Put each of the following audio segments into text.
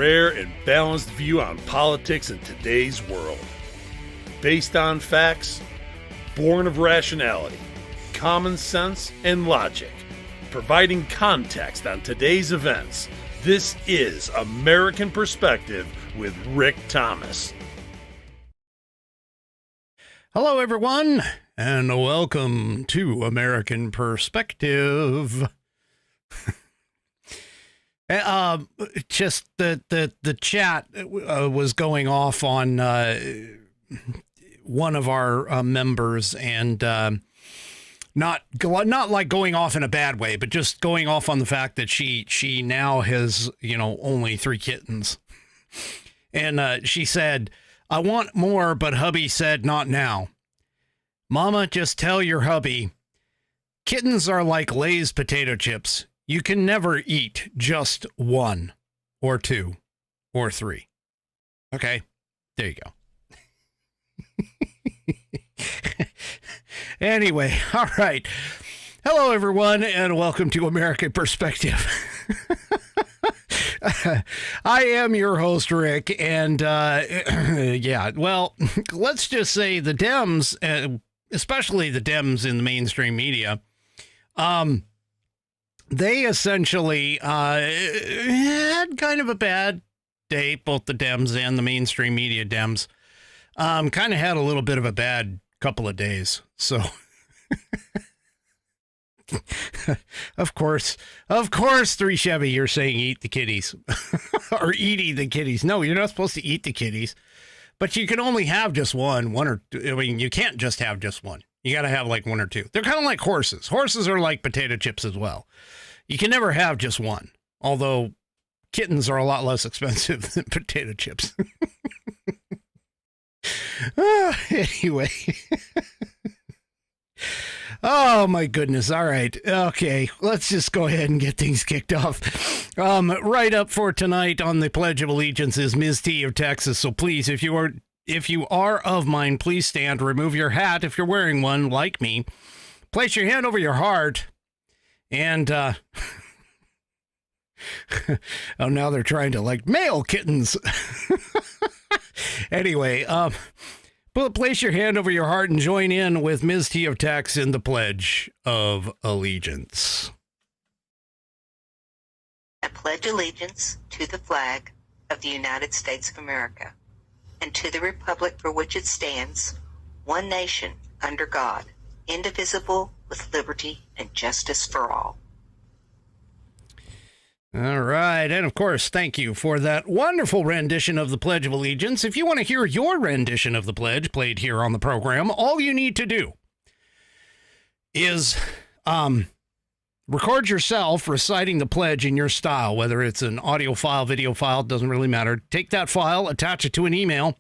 rare and balanced view on politics in today's world. Based on facts, born of rationality, common sense, and logic, providing context on today's events, this is American Perspective with Rick Thomas. Hello, everyone, and welcome to American Perspective. Just the chat was going off on one of our members, and not like going off in a bad way, but just going off on the fact that she now has, only 3 kittens. And she said, "I want more, but hubby said not now." Mama, just tell your hubby, kittens are like Lay's potato chips. You can never eat just 1 or 2 or 3. Okay, there you go. Anyway, all right. Hello, everyone, and welcome to American Perspective. I am your host, Rick, and let's just say the Dems, especially the Dems in the mainstream media, they essentially had kind of a bad day, both the Dems and the mainstream media Dems. Kind of had a little bit of a bad couple of days, so... Of course, 3 Chevy, you're saying eat the kitties or eating the kitties. No, you're not supposed to eat the kitties, but you can only have just one or two. I mean, you can't just have just one. You got to have like 1 or 2. They're kind of like horses. Horses are like potato chips as well. You can never have just one, although kittens are a lot less expensive than potato chips. Anyway. Oh, my goodness. All right. Okay. Let's just go ahead and get things kicked off. Right up for tonight on the Pledge of Allegiance is Ms. T of Texas. So please, if you are of mine, please stand, remove your hat if you're wearing one, like me. Place your hand over your heart. And, oh, now they're trying to, mail kittens. Anyway, place your hand over your heart and join in with Ms. T of Tex in the Pledge of Allegiance. I pledge allegiance to the flag of the United States of America and to the republic for which it stands, one nation, under God, indivisible, with liberty and justice for all. All right. And of course, thank you for that wonderful rendition of the Pledge of Allegiance. If you want to hear your rendition of the pledge played here on the program, all you need to do is record yourself reciting the pledge in your style, whether it's an audio file, video file, doesn't really matter. Take that file, attach it to an email.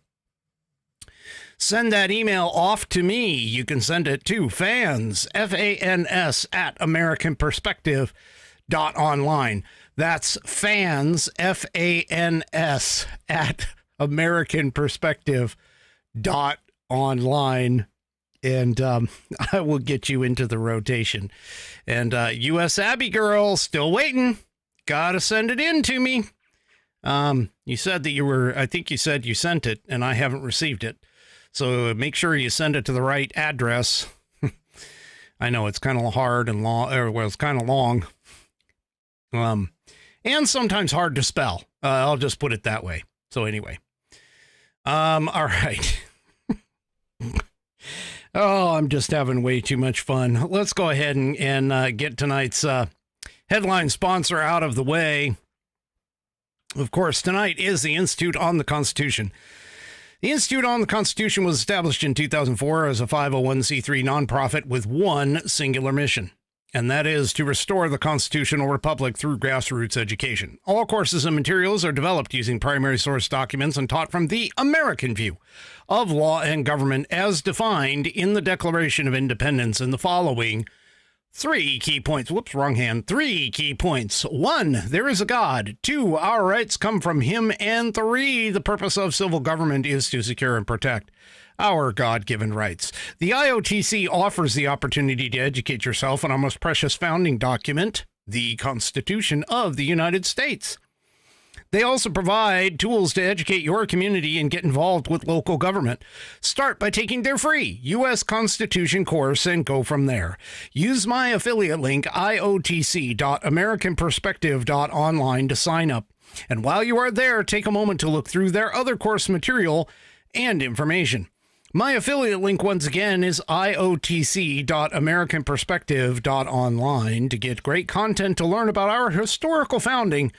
Send that email off to me. You can send it to fans, FANS, at AmericanPerspective.online. That's fans, FANS, at AmericanPerspective.online. And I will get you into the rotation. And U.S. Abby girl, still waiting. Gotta send it in to me. You said that I think you said you sent it, and I haven't received it. So make sure you send it to the right address. I know it's kind of hard and long, it's kind of long. And sometimes hard to spell. I'll just put it that way. So anyway. All right. Oh, I'm just having way too much fun. Let's go ahead and get tonight's headline sponsor out of the way. Of course, tonight is the Institute on the Constitution. The Institute on the Constitution was established in 2004 as a 501c3 nonprofit with one singular mission, and that is to restore the constitutional republic through grassroots education. All courses and materials are developed using primary source documents and taught from the American view of law and government as defined in the Declaration of Independence in the following 3 key points. Whoops, wrong hand. 3 key points. 1, there is a God. 2, our rights come from him. And 3, the purpose of civil government is to secure and protect our God-given rights. The IOTC offers the opportunity to educate yourself on our most precious founding document, the Constitution of the United States. They also provide tools to educate your community and get involved with local government. Start by taking their free U.S. Constitution course and go from there. Use my affiliate link, iotc.americanperspective.online, to sign up. And while you are there, take a moment to look through their other course material and information. My affiliate link, once again, is iotc.americanperspective.online to get great content to learn about our historical founding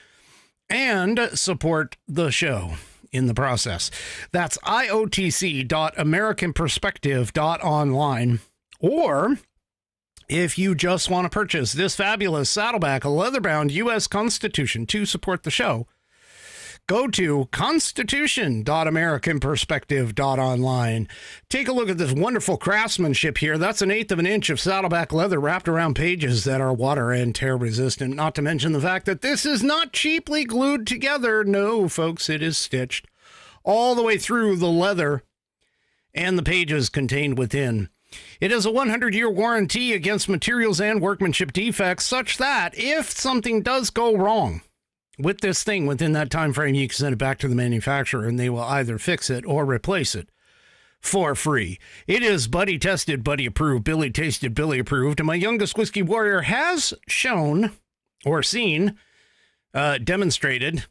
and support the show in the process. That's iotc.americanperspective.online. Or if you just want to purchase this fabulous Saddleback, a leather-bound U.S. Constitution to support the show, go to constitution.americanperspective.online. Take a look at this wonderful craftsmanship here. That's 1/8 of an inch of Saddleback leather wrapped around pages that are water and tear resistant. Not to mention the fact that this is not cheaply glued together. No, folks, it is stitched all the way through the leather and the pages contained within. It has a 100-year warranty against materials and workmanship defects, such that if something does go wrong with this thing within that time frame, you can send it back to the manufacturer and they will either fix it or replace it for free. It is buddy tested, buddy approved, Billy tasted, Billy approved. And my youngest whiskey warrior has shown or seen, demonstrated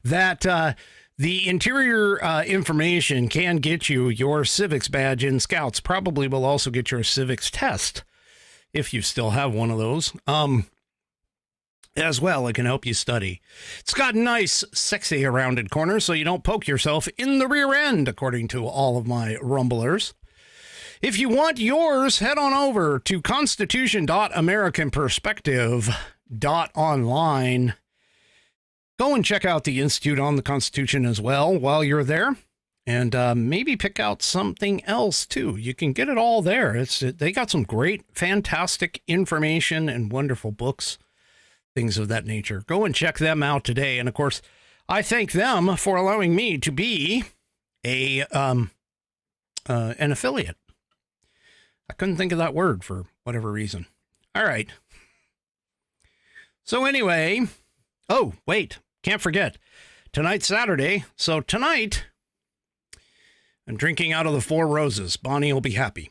that the interior information can get you your civics badge in Scouts. Probably will also get your civics test if you still have one of those. As well, it can help you study. It's got nice, sexy, rounded corners so you don't poke yourself in the rear end, according to all of my rumblers. If you want yours, head on over to constitution.americanperspective.online. Go and check out the Institute on the Constitution as well while you're there. And maybe pick out something else, too. You can get it all there. They got some great, fantastic information and wonderful books, things of that nature. Go and check them out today. And of course, I thank them for allowing me to be an affiliate. I couldn't think of that word for whatever reason. All right. So anyway, oh, wait, can't forget. Tonight's Saturday. So tonight, I'm drinking out of the Four Roses. Bonnie will be happy.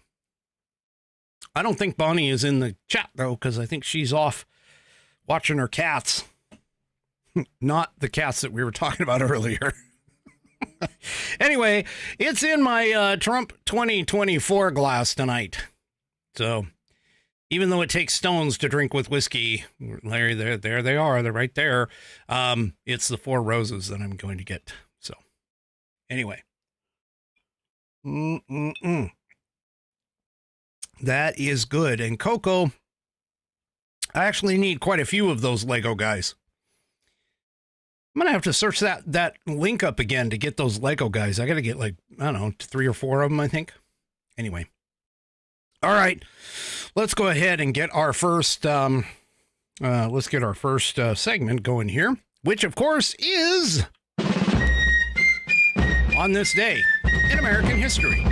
I don't think Bonnie is in the chat, though, because I think she's off watching her cats. Not the cats that we were talking about earlier. Anyway, it's in my Trump 2024 glass tonight. So even though it takes stones to drink with whiskey, Larry, there they are. They're right there. It's the Four Roses that I'm going to get. So anyway. That is good. And Coco, I actually need quite a few of those Lego guys. I'm going to have to search that link up again to get those Lego guys. I got to get like, I don't know, 3 or 4 of them, I think. Anyway. All right. Let's go ahead and get our first, segment going here, which of course is On This Day in American History.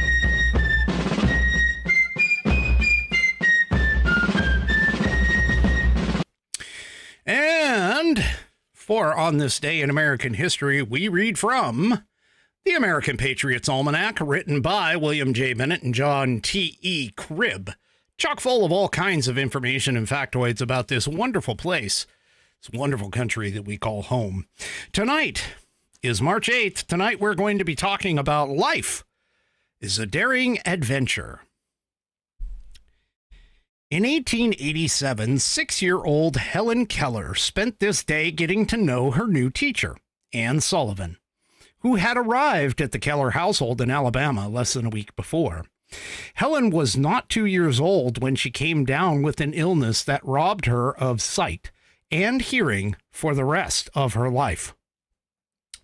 And for On This Day in American History, we read from the American Patriots Almanac, written by William J. Bennett and John T.E. Cribb. Chock full of all kinds of information and factoids about this wonderful place, this wonderful country that we call home. Tonight is March 8th. Tonight we're going to be talking about Life is a Daring Adventure. In 1887, 6-year-old Helen Keller spent this day getting to know her new teacher, Anne Sullivan, who had arrived at the Keller household in Alabama less than a week before. Helen was not 2 years old when she came down with an illness that robbed her of sight and hearing for the rest of her life.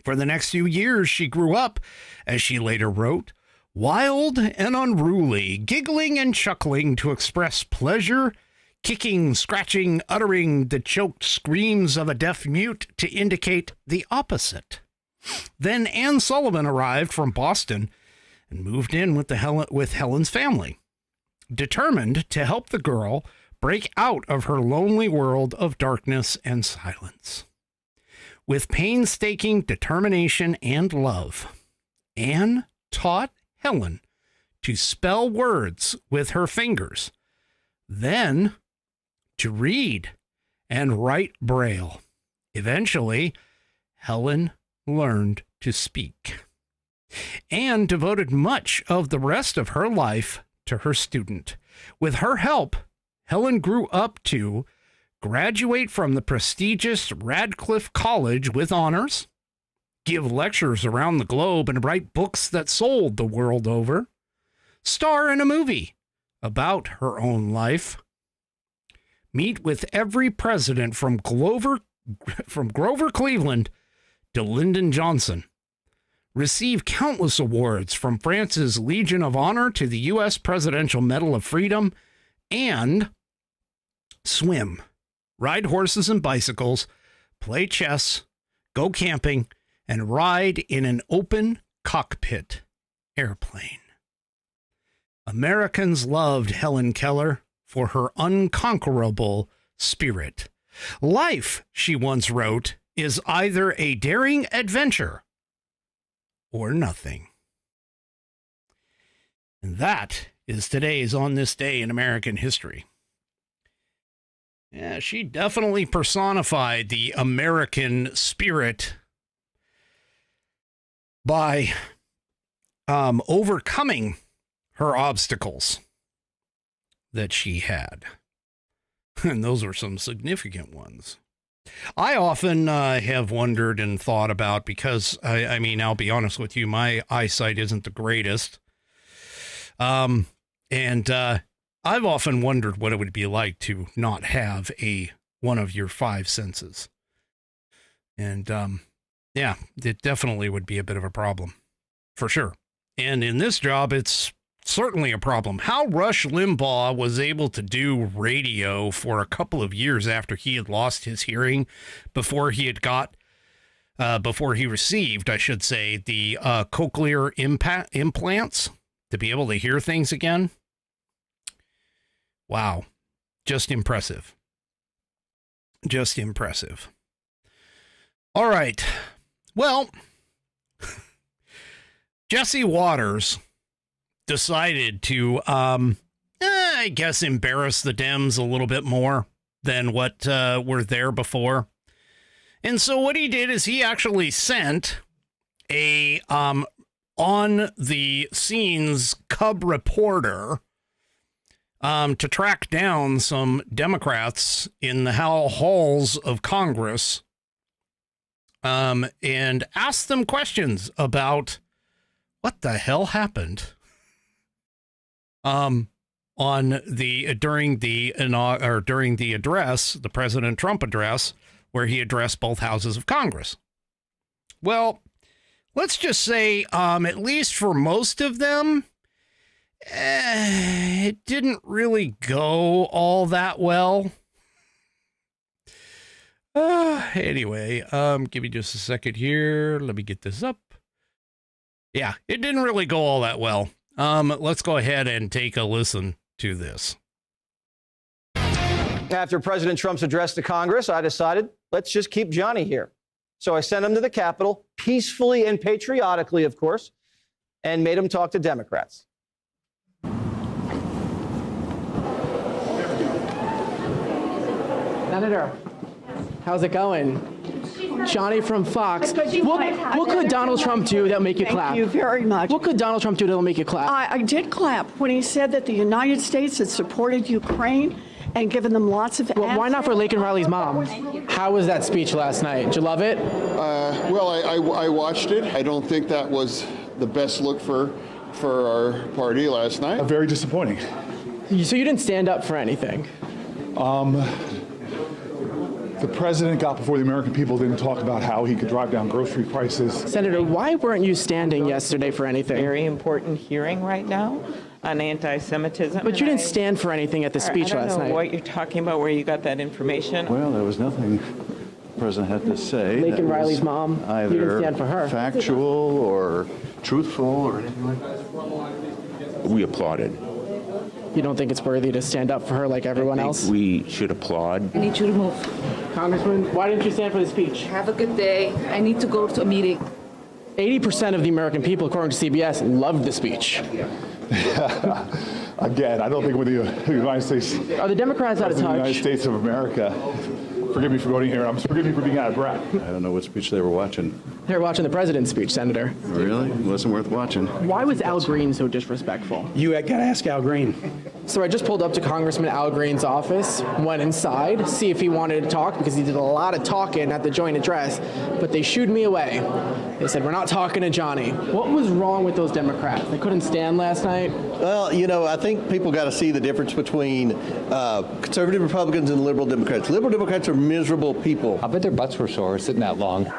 For the next few years, she grew up, as she later wrote, wild and unruly, giggling and chuckling to express pleasure, kicking, scratching, uttering the choked screams of a deaf mute to indicate the opposite. Then Anne Sullivan arrived from Boston and moved in with Helen's family, determined to help the girl break out of her lonely world of darkness and silence. With painstaking determination and love, Anne taught Helen to spell words with her fingers, then to read and write Braille. Eventually, Helen learned to speak. Anne devoted much of the rest of her life to her student. With her help, Helen grew up to graduate from the prestigious Radcliffe College with honors, give lectures around the globe, and write books that sold the world over, star in a movie about her own life, meet with every president from Grover Cleveland to Lyndon Johnson, receive countless awards from France's Legion of Honor to the U.S. Presidential Medal of Freedom, and swim, ride horses and bicycles, play chess, go camping, and ride in an open cockpit airplane. Americans loved Helen Keller for her unconquerable spirit. Life, she once wrote, is either a daring adventure or nothing. And that is today's On This Day in American History. Yeah, she definitely personified the American spirit by overcoming her obstacles that she had. And those were some significant ones. I often have wondered and thought about, because, I mean, I'll be honest with you, my eyesight isn't the greatest. And I've often wondered what it would be like to not have one of your five senses. And, yeah, it definitely would be a bit of a problem, for sure. And in this job, it's certainly a problem. How Rush Limbaugh was able to do radio for a couple of years after he had lost his hearing, before he received, I should say, the cochlear implants to be able to hear things again. Wow. Just impressive. Just impressive. All right. Well, Jesse Waters decided to, I guess, embarrass the Dems a little bit more than what were there before. And so what he did is he actually sent a on the scenes cub reporter to track down some Democrats in the halls of Congress and ask them questions about what the hell happened during the address, the President Trump address, where he addressed both houses of Congress. Well, let's just say, at least for most of them, it didn't really go all that well. Anyway, give me just a second here. Let me get this up. Yeah, it didn't really go all that well. Let's go ahead and take a listen to this. After President Trump's address to Congress, I decided, let's just keep Johnny here. So I sent him to the Capitol, peacefully and patriotically, of course, and made him talk to Democrats. Senator, how's it going? Johnny from Fox. What could Donald Trump do that'll make you clap? Thank you very much. What could Donald Trump do that'll make you clap? I did clap when he said that the United States had supported Ukraine and given them lots of Well, why not for Laken Riley's mom? How was that speech last night? Did you love it? Well, I watched it. I don't think that was the best look for our party last night. Very disappointing. So you didn't stand up for anything? The president got before the American people, didn't talk about how he could drive down grocery prices. Senator, why weren't you standing yesterday for anything? Very important hearing right now on anti-Semitism. But you didn't stand for anything at the speech last night. I don't know what you're talking about, where you got that information. Well, there was nothing the president had to say. Laken Riley's mom, either you didn't stand for her. Factual or truthful or anything like that. We applauded. You don't think it's worthy to stand up for her like everyone else? We should applaud. I need you to move. Congressman, why didn't you stand for the speech? Have a good day. I need to go to a meeting. 80% of the American people, according to CBS, loved the speech. Again, I don't think with the United States. Are the Democrats out of touch? The United States of America. Forgive me for voting here. Forgive me for being out of breath. I don't know what speech they were watching. They were watching the president's speech, Senator. Really? It wasn't worth watching. Why was Al Green so disrespectful? You got to ask Al Green. So I just pulled up to Congressman Al Green's office, went inside, see if he wanted to talk, because he did a lot of talking at the joint address, but they shooed me away. They said, we're not talking to Johnny. What was wrong with those Democrats? They couldn't stand last night? Well, you know, I think people got to see the difference between conservative Republicans and liberal Democrats. Liberal Democrats are miserable people. I bet their butts were sore sitting that long.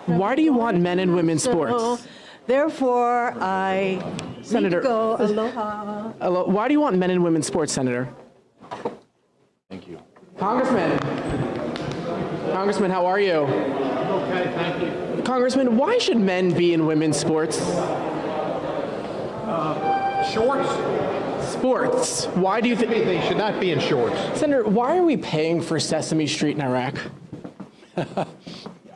Why do you want men and women's sports? Therefore, I Senator, need to go. Aloha. Why do you want men and women's sports, Senator? Thank you. Congressman, how are you? Okay, thank you. Congressman, why should men be in women's sports? Shorts? Sports. Why do you think they should not be in shorts? Senator, why are we paying for Sesame Street in Iraq?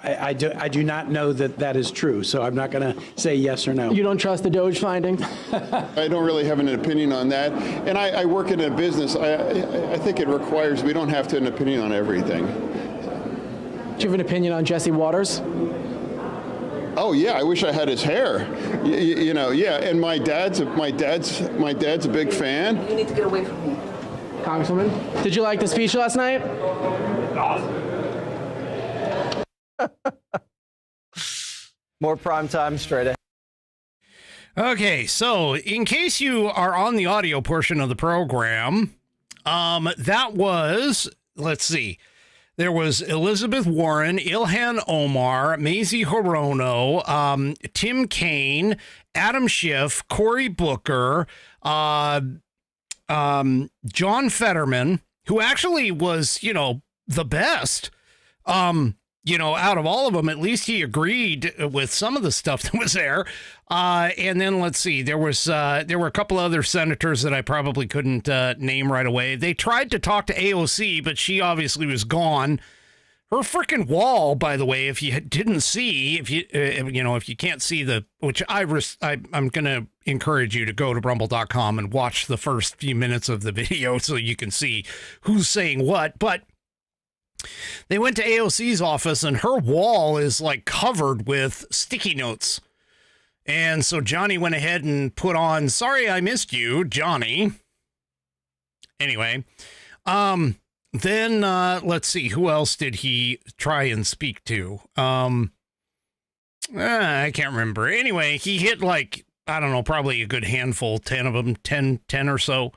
I do not know that is true, so I'm not going to say yes or no. You don't trust the Doge findings? I don't really have an opinion on that. And I work in a business. I think it requires, we don't have to have an opinion on everything. Do you have an opinion on Jesse Waters? Oh yeah, I wish I had his hair. You know, yeah. And my dad's a big fan. You need to get away from me. Congresswoman, did you like the speech last night? More prime time straight ahead. Okay, so in case you are on the audio portion of the program, that was, let's see, there was Elizabeth Warren, Ilhan Omar, Mazie Hirono, Tim Kaine, Adam Schiff, Cory Booker, John Fetterman, who actually was, you know, the best. You know, out of all of them, at least he agreed with some of the stuff that was there. And then let's see, there were a couple other senators that I probably couldn't name right away. They tried to talk to AOC, but she obviously was gone. Her freaking wall, by the way, if you didn't see, if you can't see which I'm going to encourage you to go to rumble.com and watch the first few minutes of the video so you can see who's saying what. But they went to AOC's office and her wall is like covered with sticky notes. And so Johnny went ahead and put on, "Sorry I missed you, Johnny." Anyway, then let's see, who else did he try and speak to? I can't remember. Anyway, he hit like, I don't know, probably a good handful, 10 of them, 10 or so. A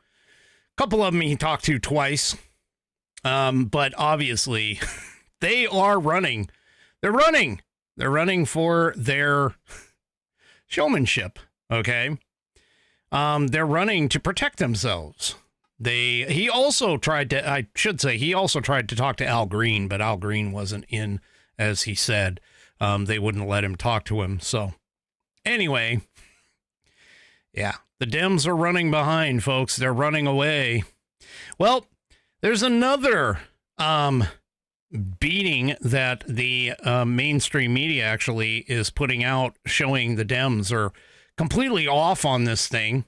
couple of them he talked to twice. But obviously they are running. They're running for their showmanship. Okay. They're running to protect themselves. He also tried to talk to Al Green, but Al Green wasn't in, as he said. They wouldn't let him talk to him. So anyway, yeah, the Dems are running behind, folks. They're running away. Well, there's another beating that the mainstream media actually is putting out, showing the Dems are completely off on this thing.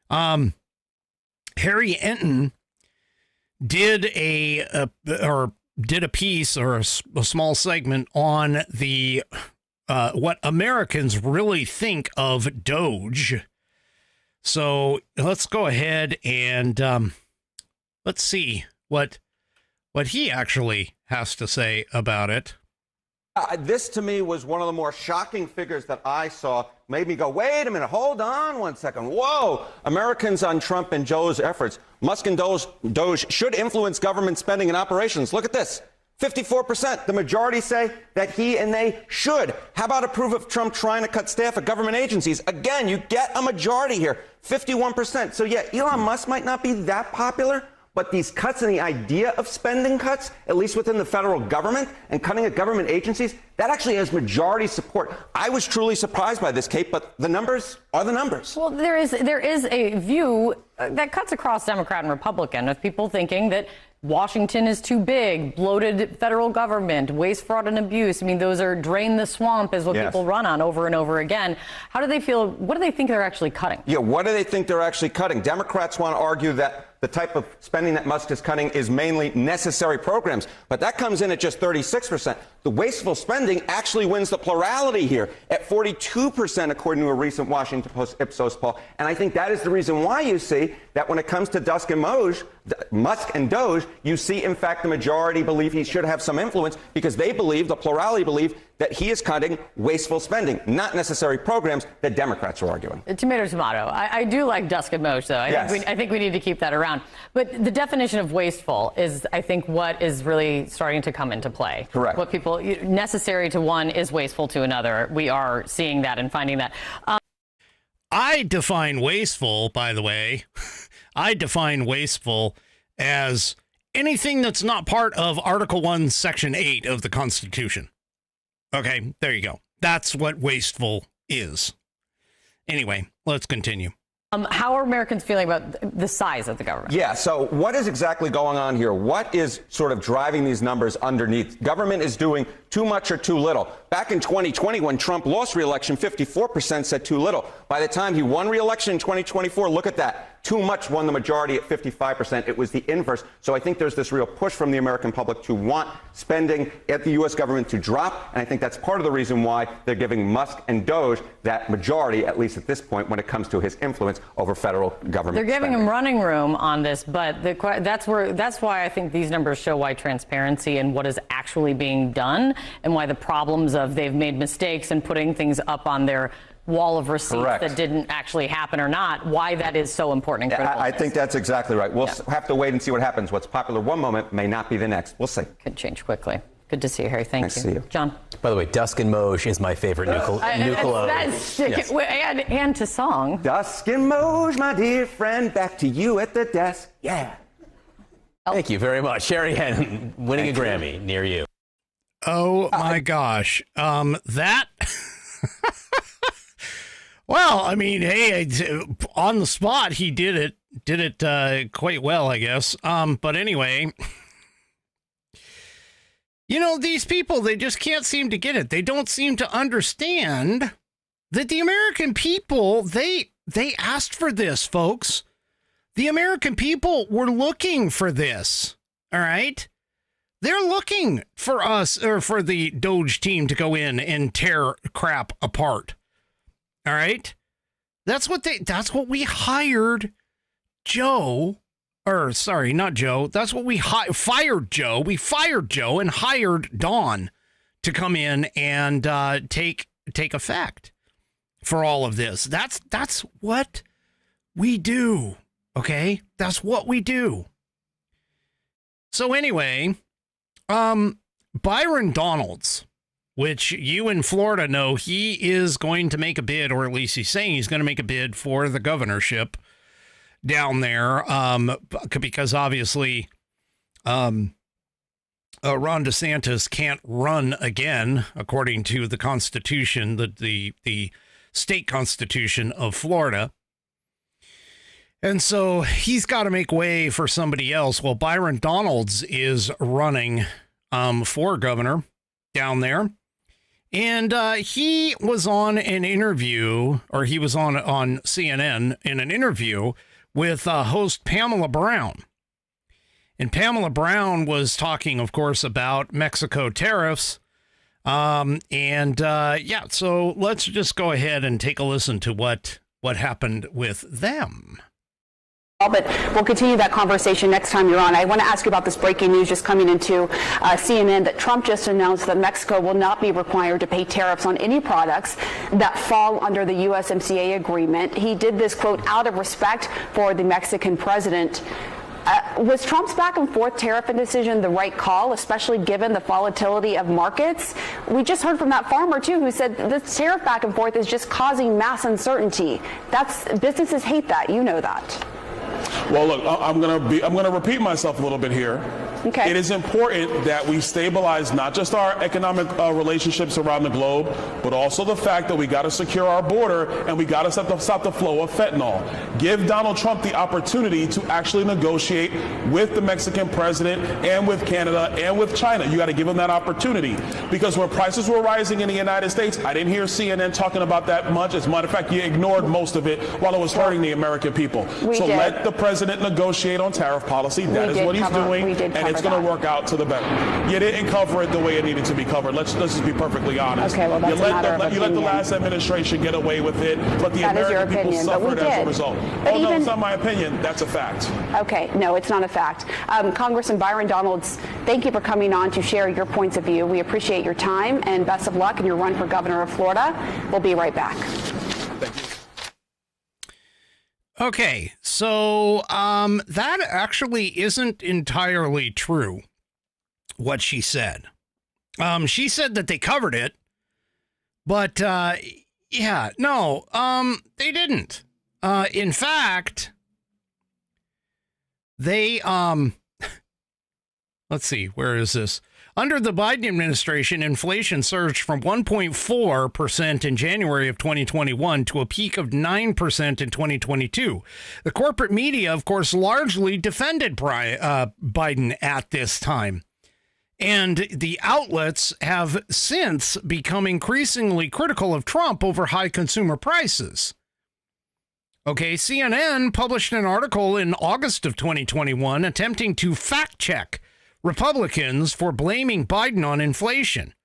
Harry Enton did a piece or a small segment on the what Americans really think of Doge. So let's go ahead and let's see what he actually has to say about it. This to me was one of the more shocking figures that I saw. Made me go, wait a minute, hold on one second. Whoa, Americans on Trump and Joe's efforts. Musk and Doge should influence government spending and operations. Look at this, 54%. The majority say that he and they should. How about approve of Trump trying to cut staff at government agencies? Again, you get a majority here, 51%. So yeah, Elon Musk might not be that popular, But these cuts and the idea of spending cuts, at least within the federal government and cutting at government agencies, that actually has majority support. I was truly surprised by this, Kate, but the numbers are the numbers. Well, there is a view that cuts across Democrat and Republican of people thinking that Washington is too big, bloated federal government, waste, fraud, and abuse. I mean, those are drain the swamp is what people run on over and over again. How do they feel? What do they think they're actually cutting? Yeah, what do they think they're actually cutting? Democrats want to argue that the type of spending that Musk is cutting is mainly necessary programs, but that comes in at just 36%. The wasteful spending actually wins the plurality here at 42%, according to a recent Washington Post Ipsos poll. And I think that is the reason why you see that when it comes to Musk and Doge, you see, in fact, the majority believe he should have some influence because they believe, the plurality believe, that he is cutting wasteful spending, not necessary programs that Democrats are arguing. Tomato, tomato. I do like Dusk and Moj, though. I think we need to keep that around. But the definition of wasteful is, I think, what is really starting to come into play. Correct. What people, necessary to one is wasteful to another. We are seeing that and finding that. I define wasteful, by the way, I define wasteful as anything that's not part of Article 1, Section 8 of the Constitution. Okay, there you go. That's what wasteful is. Anyway, let's continue. How are Americans feeling about the size of the government? Yeah, so what is exactly going on here? What is sort of driving these numbers underneath? Government is doing too much or too little. Back in 2020, when Trump lost re-election, 54% said too little. By the time he won re-election in 2024, look at that. Too much won the majority at 55%. It was the inverse. So I think there's this real push from the American public to want spending at the U.S. government to drop. And I think that's part of the reason why they're giving Musk and Doge that majority, at least at this point, when it comes to his influence over federal government. They're giving him running room on this, but that's why I think these numbers show why transparency and what is actually being done and why the problems of they've made mistakes and putting things up on their wall of receipts that didn't actually happen or not, why that is so important and critical. I think that's exactly right. We'll have to wait and see what happens. What's popular one moment may not be the next. We'll see. Could change quickly. Good to see you, Harry. Thank you. Nice to see you. John. By the way, Dusk and Moj is my favorite and to song. Dusk and Moj, my dear friend, back to you at the desk. Yeah. Thank you very much. Sherry Henn winning a Grammy near you. Oh, my gosh. That... Well, I mean, hey, on the spot, he did it quite well, I guess. But anyway, you know, these people, they just can't seem to get it. They don't seem to understand that the American people, they asked for this, folks. The American people were looking for this. All right. They're looking for us, or for the Doge team to go in and tear crap apart. All right. That's what we hired Joe, or sorry, not Joe. That's what we fired Joe. We fired Joe and hired Dawn to come in and take effect for all of this. That's what we do. Okay. That's what we do. So anyway, Byron Donalds, which you in Florida know, he is going to make a bid, or at least he's saying he's going to make a bid for the governorship down there, because obviously Ron DeSantis can't run again, according to the Constitution, the state constitution of Florida. And so he's got to make way for somebody else. Well, Byron Donalds is running for governor down there. And he was on an interview, or he was on CNN in an interview with host Pamela Brown. And Pamela Brown was talking, of course, about Mexico tariffs. So let's just go ahead and take a listen to what happened with them. But we'll continue that conversation next time you're on. I want to ask you about this breaking news just coming into CNN that Trump just announced that Mexico will not be required to pay tariffs on any products that fall under the USMCA agreement. He did this, quote, out of respect for the Mexican president. Was Trump's back and forth tariff decision the right call, especially given the volatility of markets? We just heard from that farmer, too, who said this tariff back and forth is just causing mass uncertainty. Businesses hate that. You know that. Well, look, I'm going to repeat myself a little bit here. Okay. It is important that we stabilize not just our economic relationships around the globe, but also the fact that we got to secure our border and we got to stop the flow of fentanyl. Give Donald Trump the opportunity to actually negotiate with the Mexican president and with Canada and with China. You got to give him that opportunity, because when prices were rising in the United States, I didn't hear CNN talking about that much. As a matter of fact, you ignored most of it while it was hurting the American people. So let the president negotiate on tariff policy. That is what he's doing, and it's going to work out to the better. You didn't cover it the way it needed to be covered. Let's just be perfectly honest. Okay, well, that's you a matter of let the opinion. last administration get away with it, but the That is your American people opinion, but we suffered as a did. result. But Oh, no, even- it's not my opinion. That's a fact. Okay, no, it's not a fact. Congressman Byron Donalds, thank you for coming on to share your points of view. We appreciate your time, and best of luck in your run for governor of Florida. We'll be right back. Thank you. Okay, so that actually isn't entirely true, what she said. She said that they covered it, but yeah, no, they didn't. In fact, they let's see, where is this? Under the Biden administration, inflation surged from 1.4% in January of 2021 to a peak of 9% in 2022. The corporate media, of course, largely defended Biden at this time. And the outlets have since become increasingly critical of Trump over high consumer prices. Okay, CNN published an article in August of 2021 attempting to fact-check Republicans for blaming Biden on inflation.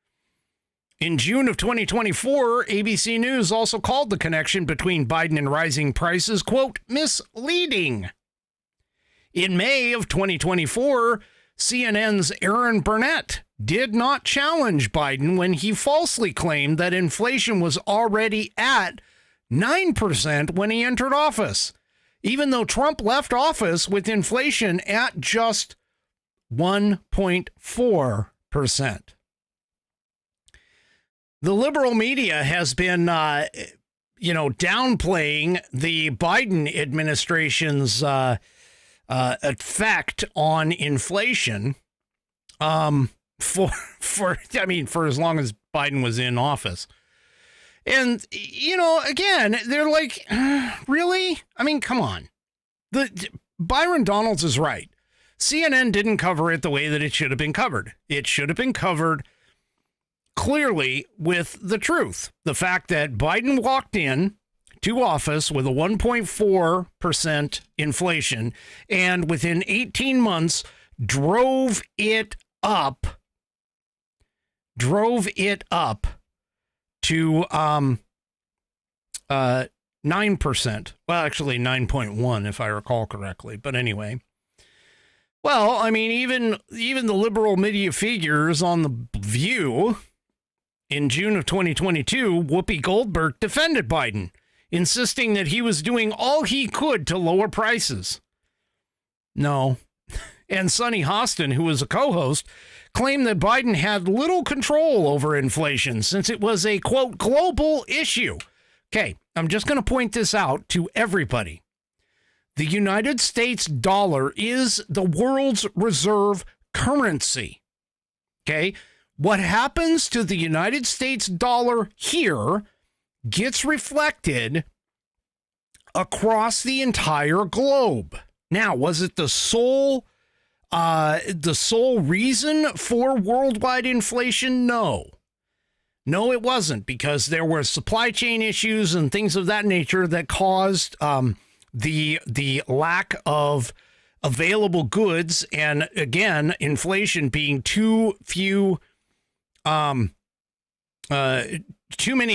In June of 2024, ABC News also called the connection between Biden and rising prices, quote, misleading. In May of 2024, CNN's Aaron Burnett did not challenge Biden when he falsely claimed that inflation was already at 9% when he entered office, even though Trump left office with inflation at just 1.4%. The liberal media has been, downplaying the Biden administration's effect on inflation for as long as Biden was in office. And, again, they're like, really? I mean, come on. Byron Donalds is right. CNN didn't cover it the way that it should have been covered. It should have been covered clearly with the truth. The fact that Biden walked in to office with a 1.4% inflation and within 18 months drove it up to 9%. Well, actually 9.1 if I recall correctly. But anyway. Well, I mean, even the liberal media figures on The View in June of 2022, Whoopi Goldberg defended Biden, insisting that he was doing all he could to lower prices. No. And Sonny Hostin, who was a co-host, claimed that Biden had little control over inflation since it was a, quote, global issue. Okay, I'm just going to point this out to everybody. The United States dollar is the world's reserve currency. Okay? What happens to the United States dollar here gets reflected across the entire globe. Now, was it the sole reason for worldwide inflation? No. No, it wasn't, because there were supply chain issues and things of that nature that caused the lack of available goods, and again, inflation being too many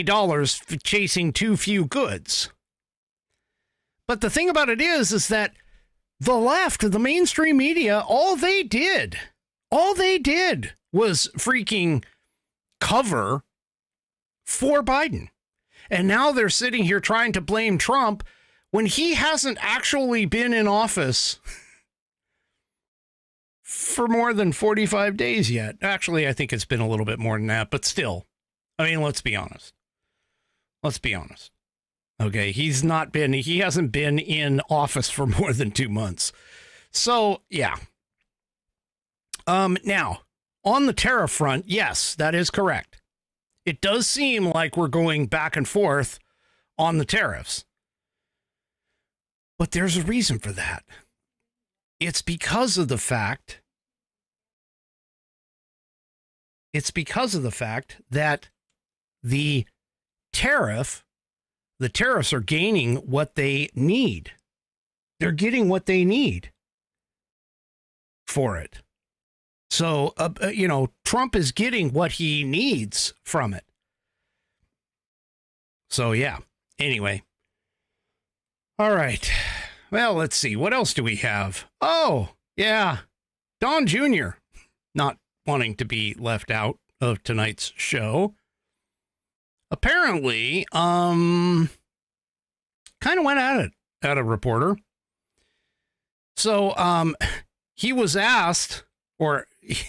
dollars chasing too few goods. But the thing about it is that the left, the mainstream media, all they did was freaking cover for Biden. And now they're sitting here trying to blame Trump when he hasn't actually been in office for more than 45 days yet. Actually, I think it's been a little bit more than that, but still. I mean, let's be honest. Okay, he hasn't been in office for more than 2 months. So, yeah. Now, on the tariff front, yes, that is correct. It does seem like we're going back and forth on the tariffs. But there's a reason for that. It's because of the fact that the tariffs are gaining what they need. They're getting what they need for it. So, Trump is getting what he needs from it. So, yeah. Anyway. All right. Well, let's see. What else do we have? Oh, yeah. Don Jr. not wanting to be left out of tonight's show. Apparently, kind of went at it at a reporter. So, he was asked, and the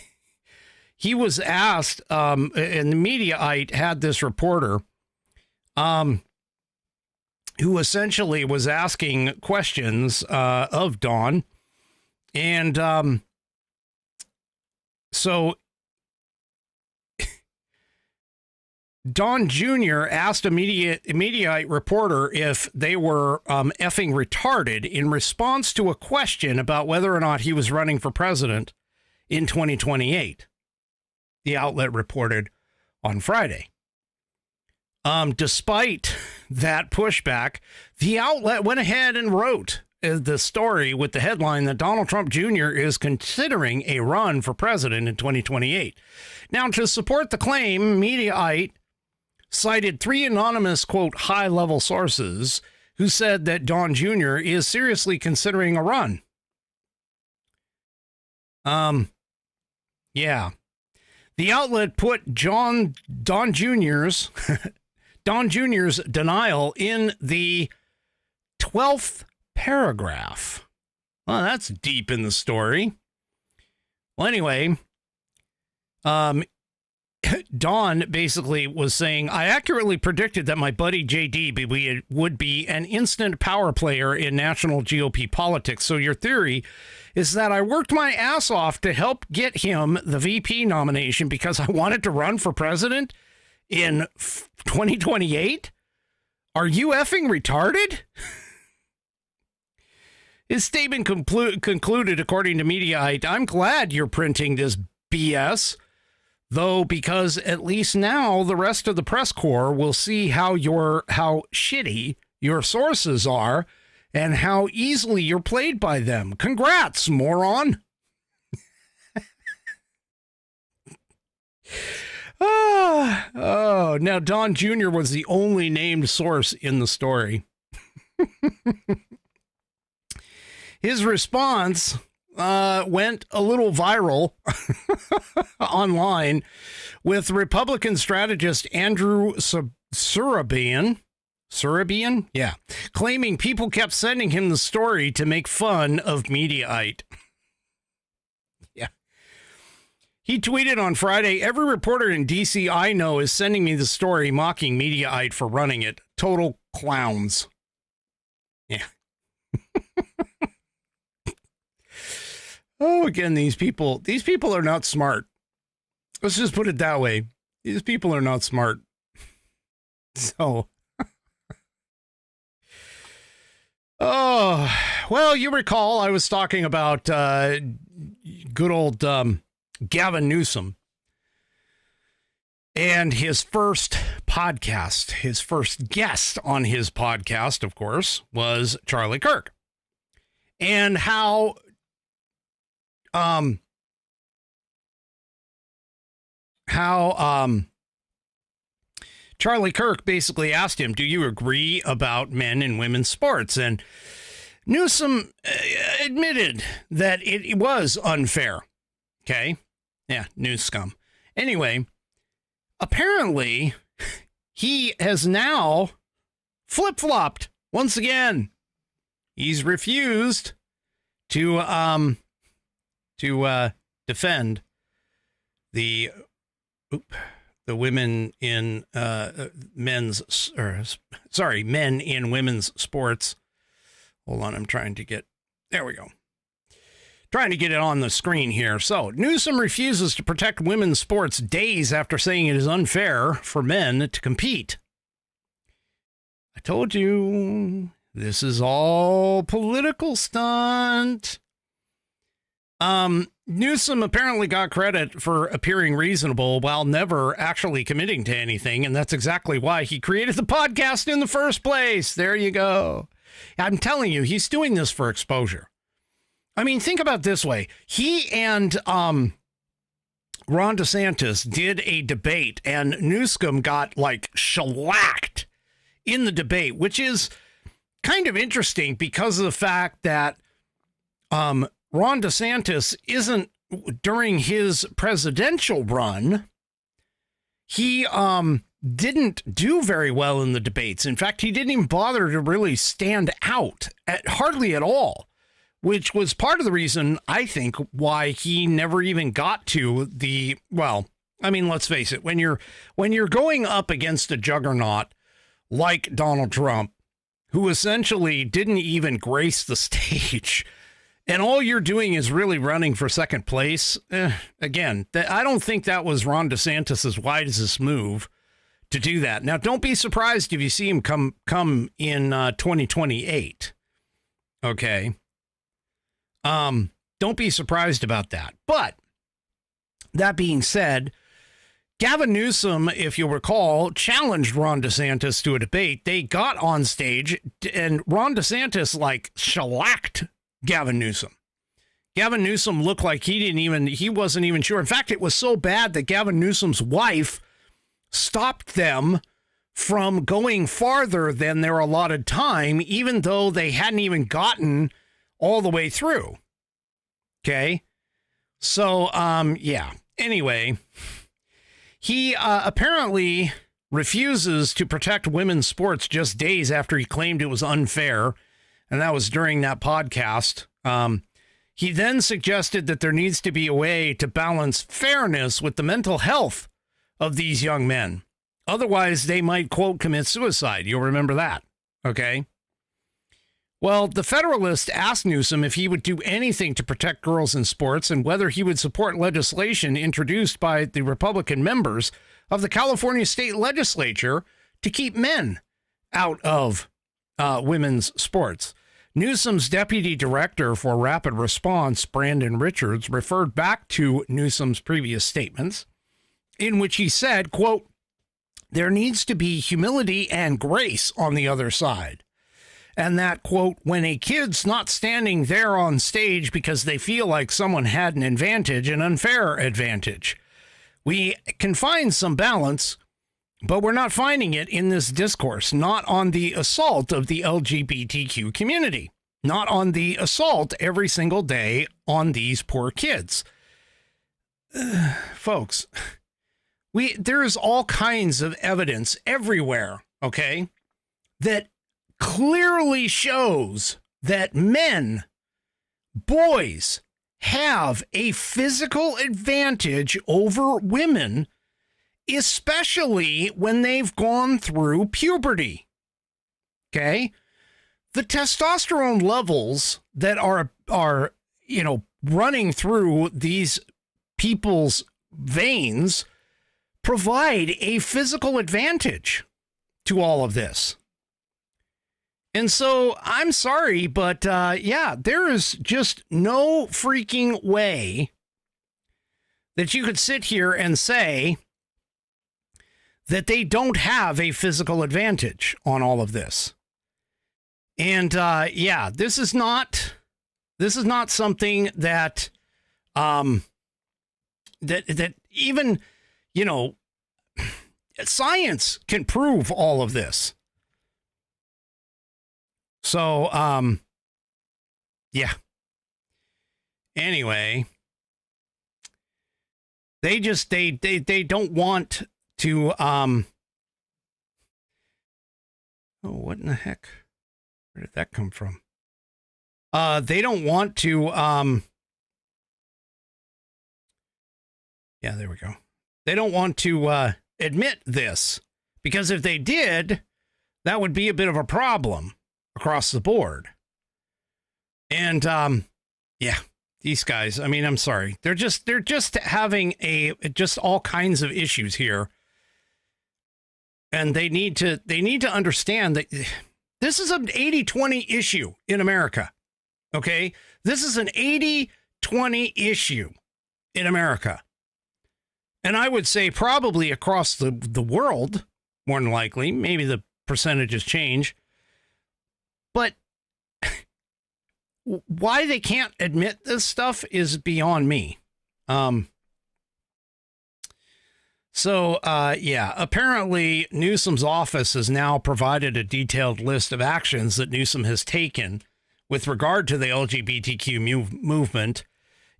Mediaite had this reporter, who essentially was asking questions, of Don. And, so Don Jr. asked a Mediaite reporter if they were effing retarded in response to a question about whether or not he was running for president in 2028. The outlet reported on Friday. Despite that pushback, the outlet went ahead and wrote the story with the headline that Donald Trump Jr. is considering a run for president in 2028. Now, to support the claim, Mediaite cited 3 anonymous, quote, high-level sources who said that Don Jr. is seriously considering a run. Yeah. The outlet put Don Jr.'s denial in the 12th paragraph. Well, that's deep in the story. Well, anyway, Don basically was saying, I accurately predicted that my buddy JD would be an instant power player in national GOP politics. So your theory is that I worked my ass off to help get him the VP nomination because I wanted to run for president in 2028? Are you effing retarded? His statement concluded, according to Mediaite, I'm glad you're printing this BS, though, because at least now the rest of the press corps will see how shitty your sources are and how easily you're played by them. Congrats, moron. Oh, now Don Jr. was the only named source in the story. His response went a little viral online with Republican strategist Andrew Surabian, yeah, claiming people kept sending him the story to make fun of Mediaite. Yeah. He tweeted on Friday, every reporter in D.C. I know is sending me the story mocking Mediaite for running it. Total clowns. Yeah. Oh, again, these people are not smart. Let's just put it that way. These people are not smart. So, oh, well, you recall I was talking about good old Gavin Newsom and his first podcast. His first guest on his podcast, of course, was Charlie Kirk. And how Charlie Kirk basically asked him, do you agree about men and women's sports? And Newsom admitted that it was unfair. Okay. Yeah. News scum. Anyway, apparently he has now flip-flopped once again. He's refused to defend the women in men in women's sports. Hold on, I'm trying to get, there we go. Trying to get it on the screen here. So Newsom refuses to protect women's sports days after saying it is unfair for men to compete. I told you, this is all political stunt. Newsom apparently got credit for appearing reasonable while never actually committing to anything, and that's exactly why he created the podcast in the first place. There you go. I'm telling you, he's doing this for exposure. I mean, think about it this way. He and Ron DeSantis did a debate, and Newsom got like shellacked in the debate, which is kind of interesting because of the fact that Ron DeSantis isn't, during his presidential run, he didn't do very well in the debates. In fact, he didn't even bother to really stand out hardly at all, which was part of the reason, I think, why he never even got to the, well, I mean, let's face it, when you're going up against a juggernaut like Donald Trump, who essentially didn't even grace the stage, and all you're doing is really running for second place, again, I don't think that was Ron DeSantis' wisest move to do that. Now, don't be surprised if you see him come in 2028, okay? Don't be surprised about that. But that being said, Gavin Newsom, if you'll recall, challenged Ron DeSantis to a debate. They got on stage and Ron DeSantis like shellacked Gavin Newsom. Gavin Newsom looked like he wasn't even sure. In fact, it was so bad that Gavin Newsom's wife stopped them from going farther than their allotted time, even though they hadn't even gotten all the way through. Okay. So, yeah. Anyway, he apparently refuses to protect women's sports just days after he claimed it was unfair. And that was during that podcast. He then suggested that there needs to be a way to balance fairness with the mental health of these young men. Otherwise, they might, quote, commit suicide. You'll remember that. Okay. Well, the Federalist asked Newsom if he would do anything to protect girls in sports and whether he would support legislation introduced by the Republican members of the California state legislature to keep men out of women's sports. Newsom's deputy director for rapid response, Brandon Richards, referred back to Newsom's previous statements in which he said, quote, there needs to be humility and grace on the other side. And that, quote, when a kid's not standing there on stage because they feel like someone had an advantage, an unfair advantage, we can find some balance, but we're not finding it in this discourse, not on the assault of the LGBTQ community, not on the assault every single day on these poor kids. Folks, there is all kinds of evidence everywhere, okay, that clearly shows that men, boys, have a physical advantage over women, especially when they've gone through puberty. Okay? The testosterone levels that are running through these people's veins provide a physical advantage to all of this. And so I'm sorry, but there is just no freaking way that you could sit here and say that they don't have a physical advantage on all of this. And this is not something that that even, science can prove all of this. So, anyway, they don't want to, what in the heck? Where did that come from? They don't want to, there we go. They don't want to, admit this, because if they did, that would be a bit of a problem across the board. And yeah, these guys, I mean, I'm sorry. They're just having just all kinds of issues here. And they need to understand that this is an 80-20 issue in America. Okay? This is an 80-20 issue in America. And I would say probably across the world, more than likely. Maybe the percentages change. But why they can't admit this stuff is beyond me. So, yeah, apparently Newsom's office has now provided a detailed list of actions that Newsom has taken with regard to the LGBTQ movement,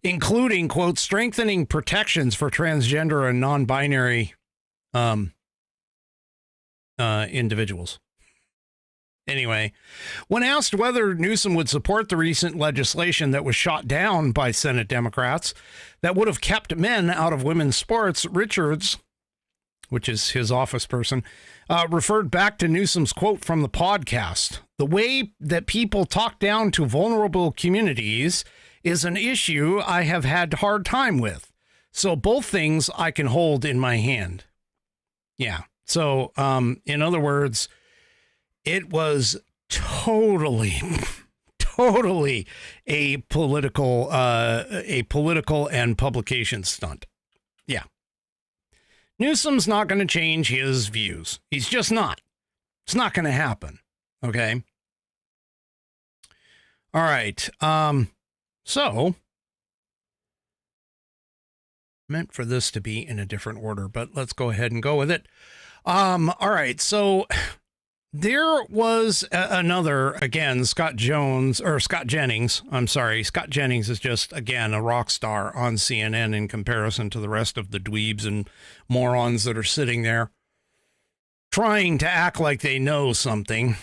including, quote, strengthening protections for transgender and non-binary individuals. Anyway, when asked whether Newsom would support the recent legislation that was shot down by Senate Democrats that would have kept men out of women's sports, Richards, which is his office person, referred back to Newsom's quote from the podcast. The way that people talk down to vulnerable communities is an issue I have had a hard time with. So both things I can hold in my hand. Yeah. So, in other words, it was totally a political and publication stunt. Yeah. Newsom's not going to change his views. He's just not. It's not going to happen. Okay. All right. So meant for this to be in a different order, but let's go ahead and go with it. All right. So there was another, again, Scott Jennings. I'm sorry. Scott Jennings is just, again, a rock star on CNN in comparison to the rest of the dweebs and morons that are sitting there trying to act like they know something.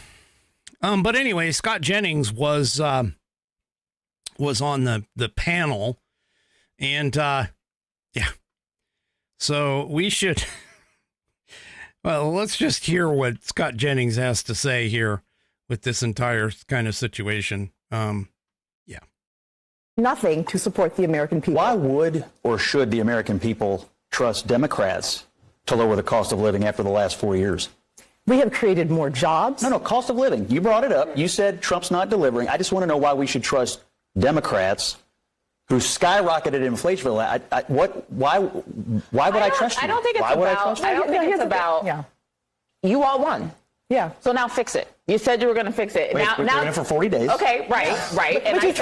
But anyway, Scott Jennings was on the panel, and yeah. So we should. Well, let's just hear what Scott Jennings has to say here with this entire kind of situation. Yeah. Nothing to support the American people. Why would or should the American people trust Democrats to lower the cost of living after the last 4 years? We have created more jobs. No, cost of living. You brought it up. You said Trump's not delivering. I just want to know why we should trust Democrats who skyrocketed inflation. Why would I trust you? I don't think it's about. Yeah. You all won. Yeah. So now fix it. You said you were going to fix it. We're doing it for 40 days. Okay, right. But you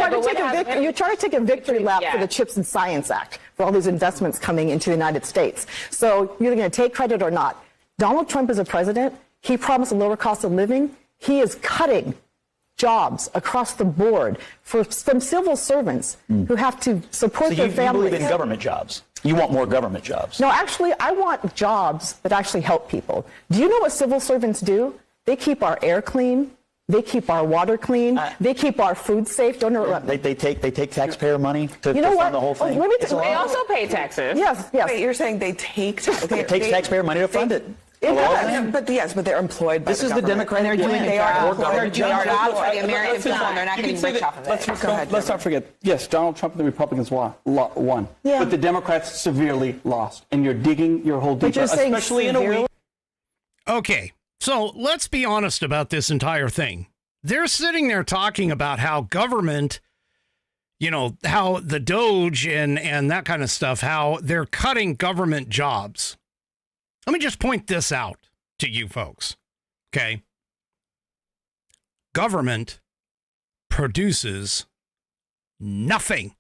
try to take a victory lap for the CHIPS and Science Act, for all these investments coming into the United States. So you're going to take credit or not. Donald Trump is a president. He promised a lower cost of living. He is cutting jobs across the board from civil servants who have to support their families. You believe in government jobs. You want more government jobs. No, actually, I want jobs that actually help people. Do you know what civil servants do? They keep our air clean. They keep our water clean. They keep our food safe. Don't interrupt me. They take taxpayer money to fund the whole thing. They also pay taxes. Yes. Wait, you're saying they take it takes taxpayer money to fund it. It does. But they're employed by this is the Democratic plan. They are employed for the American people, and they're not getting rich off of it. Let's not forget, yes, Donald Trump and the Republicans won. Yeah. But the Democrats severely lost. And you're digging your hole deeper, especially in a week. Okay, so let's be honest about this entire thing. They're sitting there talking about how government, how the Doge and that kind of stuff, how they're cutting government jobs. Let me just point this out to you folks, okay? Government produces nothing,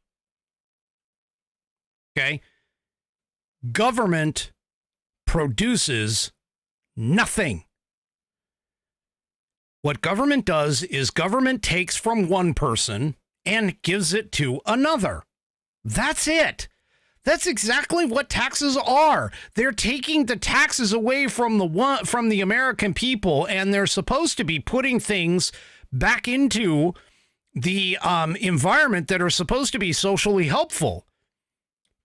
okay? Government produces nothing. What government does is government takes from one person and gives it to another. That's it. That's exactly what taxes are. They're taking the taxes away from the American people, and they're supposed to be putting things back into the environment that are supposed to be socially helpful.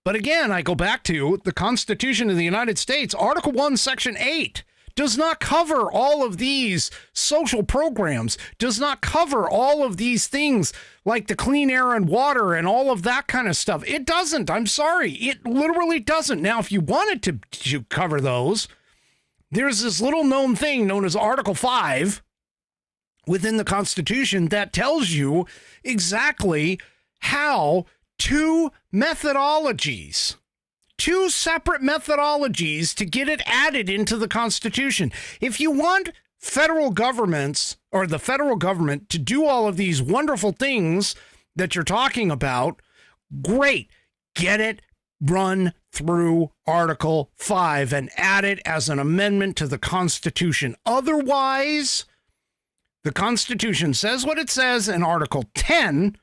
But again, I go back to the Constitution of the United States, Article 1, Section 8. Does not cover all of these social programs, does not cover all of these things like the clean air and water and all of that kind of stuff. It doesn't. I'm sorry. It literally doesn't. Now, if you wanted to cover those, there's this little known thing known as Article 5 within the Constitution that tells you exactly how two separate methodologies to get it added into the Constitution. If you want federal governments or the federal government to do all of these wonderful things that you're talking about, great. Get it run through Article 5 and add it as an amendment to the Constitution. Otherwise, the Constitution says what it says in Article 10,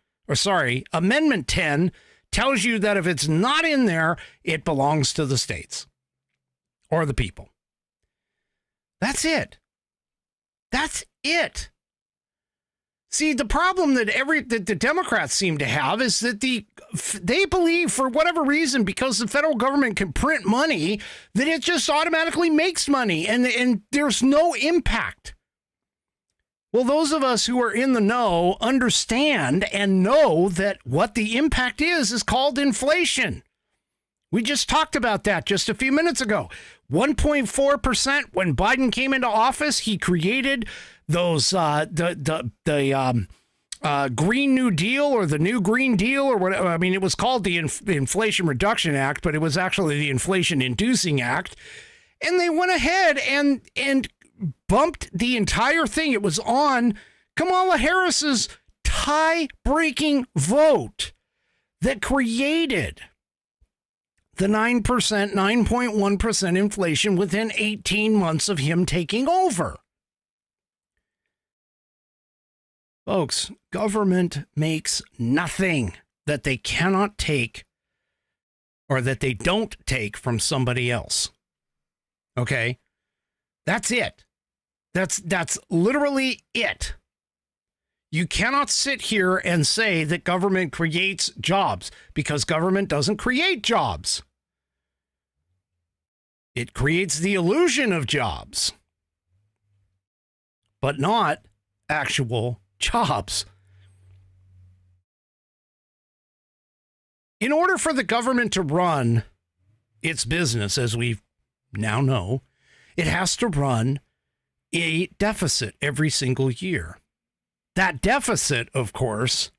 Amendment 10, tells you that if it's not in there, it belongs to the states or the people. That's it. That's it. See, the problem that the Democrats seem to have is that they believe, for whatever reason, because the federal government can print money, that it just automatically makes money and there's no impact. Well, those of us who are in the know understand and know that what the impact is called inflation. We just talked about that just a few minutes ago. 1.4% when Biden came into office. He created those Green New Deal or the New Green Deal or whatever. I mean, it was called the Inflation Reduction Act, but it was actually the Inflation Inducing Act. And they went ahead and bumped the entire thing. It was on Kamala Harris's tie-breaking vote that created the 9.1% inflation within 18 months of him taking over. Folks, government makes nothing that they cannot take or that they don't take from somebody else. Okay? That's it. That's literally it. You cannot sit here and say that government creates jobs, because government doesn't create jobs. It creates the illusion of jobs, but not actual jobs. In order for the government to run its business, as we now know, it has to run a deficit every single year. That deficit, of course,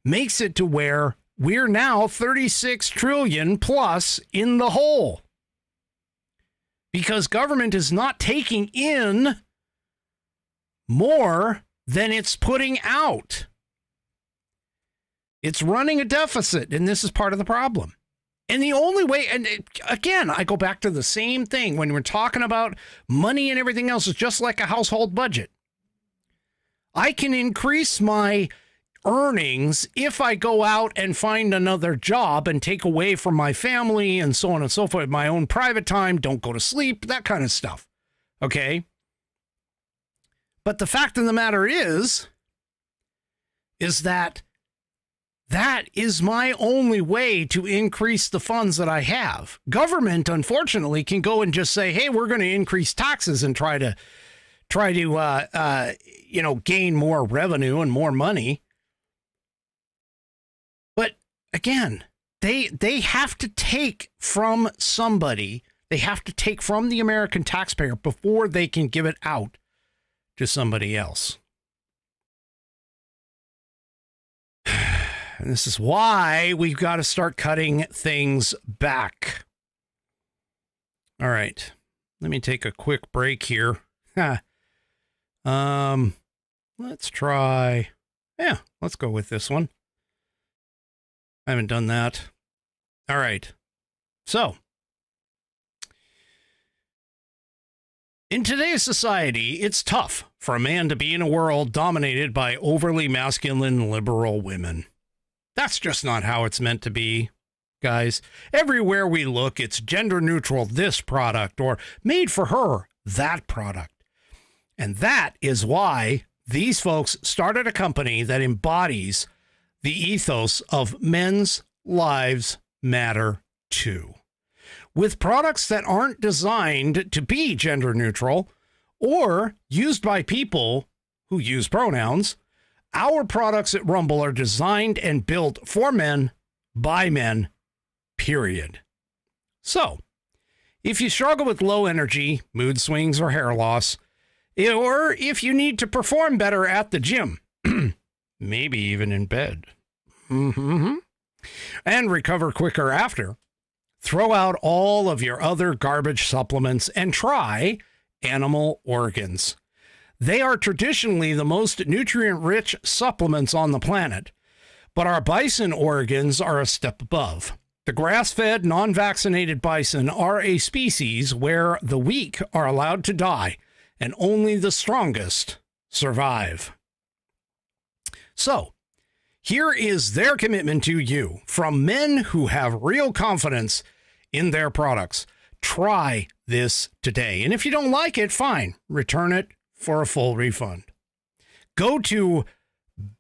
makes it to where we're now 36 trillion plus in the hole, because government is not taking in more than it's putting out. It's running a deficit, and this is part of the problem. And the only way, and again, I go back to the same thing when we're talking about money and everything else, is just like a household budget. I can increase my earnings if I go out and find another job and take away from my family and so on and so forth, my own private time, don't go to sleep, that kind of stuff. Okay? But the fact of the matter is that is my only way to increase the funds that I have. Government, unfortunately, can go and just say, hey, we're going to increase taxes and try to gain more revenue and more money. But again, they have to take from somebody. They have to take from the American taxpayer before they can give it out to somebody else. And this is why we've got to start cutting things back. All right. Let me take a quick break here. Let's try. Yeah, let's go with this one. I haven't done that. All right. So, in today's society, it's tough for a man to be in a world dominated by overly masculine liberal women. That's just not how it's meant to be, guys. Everywhere we look, it's gender neutral, this product, or made for her, that product. And that is why these folks started a company that embodies the ethos of men's lives matter too. With products that aren't designed to be gender neutral or used by people who use pronouns, our products at Rumble are designed and built for men, by men, period. So, if you struggle with low energy, mood swings, or hair loss, or if you need to perform better at the gym, maybe even in bed, and recover quicker after, throw out all of your other garbage supplements and try animal organs. They are traditionally the most nutrient-rich supplements on the planet, but our bison organs are a step above. The grass-fed, non-vaccinated bison are a species where the weak are allowed to die and only the strongest survive. So, here is their commitment to you from men who have real confidence in their products. Try this today. And if you don't like it, fine. Return it for a full refund. Go to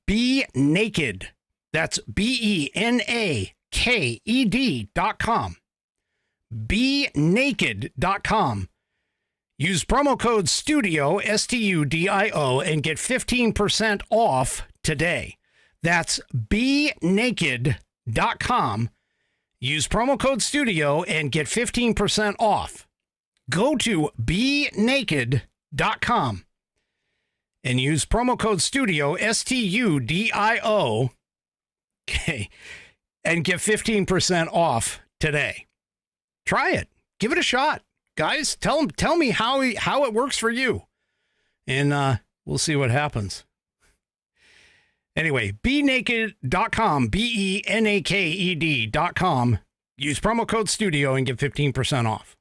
BeNaked. That's BeNaked.com. BeNaked.com. Use promo code STUDIO, STUDIO, and get 15% off today. That's BeNaked.com. Use promo code STUDIO and get 15% off. Go to BeNaked.com and use promo code STUDIO, STUDIO, okay, and get 15% off today. Try it. Give it a shot. Guys, tell me how it works for you. And we'll see what happens. Anyway, BeNaked.com, BeNaked.com. Use promo code STUDIO and get 15% off.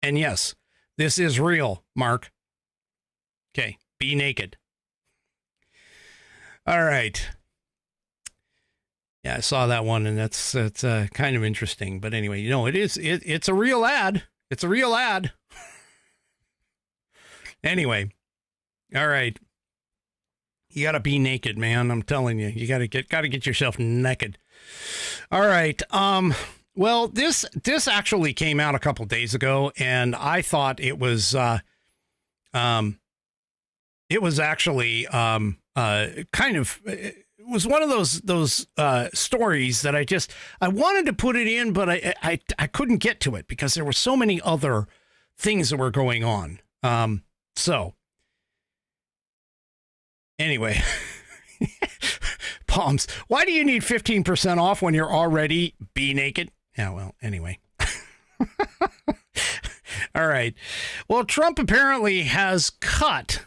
And yes, this is real, Mark. Okay, be naked. All right. Yeah, I saw that one, and that's kind of interesting. But anyway, you know, it's a real ad. It's a real ad. Anyway, all right. You got to be naked, man. I'm telling you, you got to get yourself naked. All right. Well, this actually came out a couple days ago, and I thought it was actually kind of, it was one of those stories that I wanted to put it in, but I couldn't get to it because there were so many other things that were going on. So anyway, Palms, why do you need 15% off when you're already be naked? Yeah, well, anyway. All right. Well, Trump apparently has cut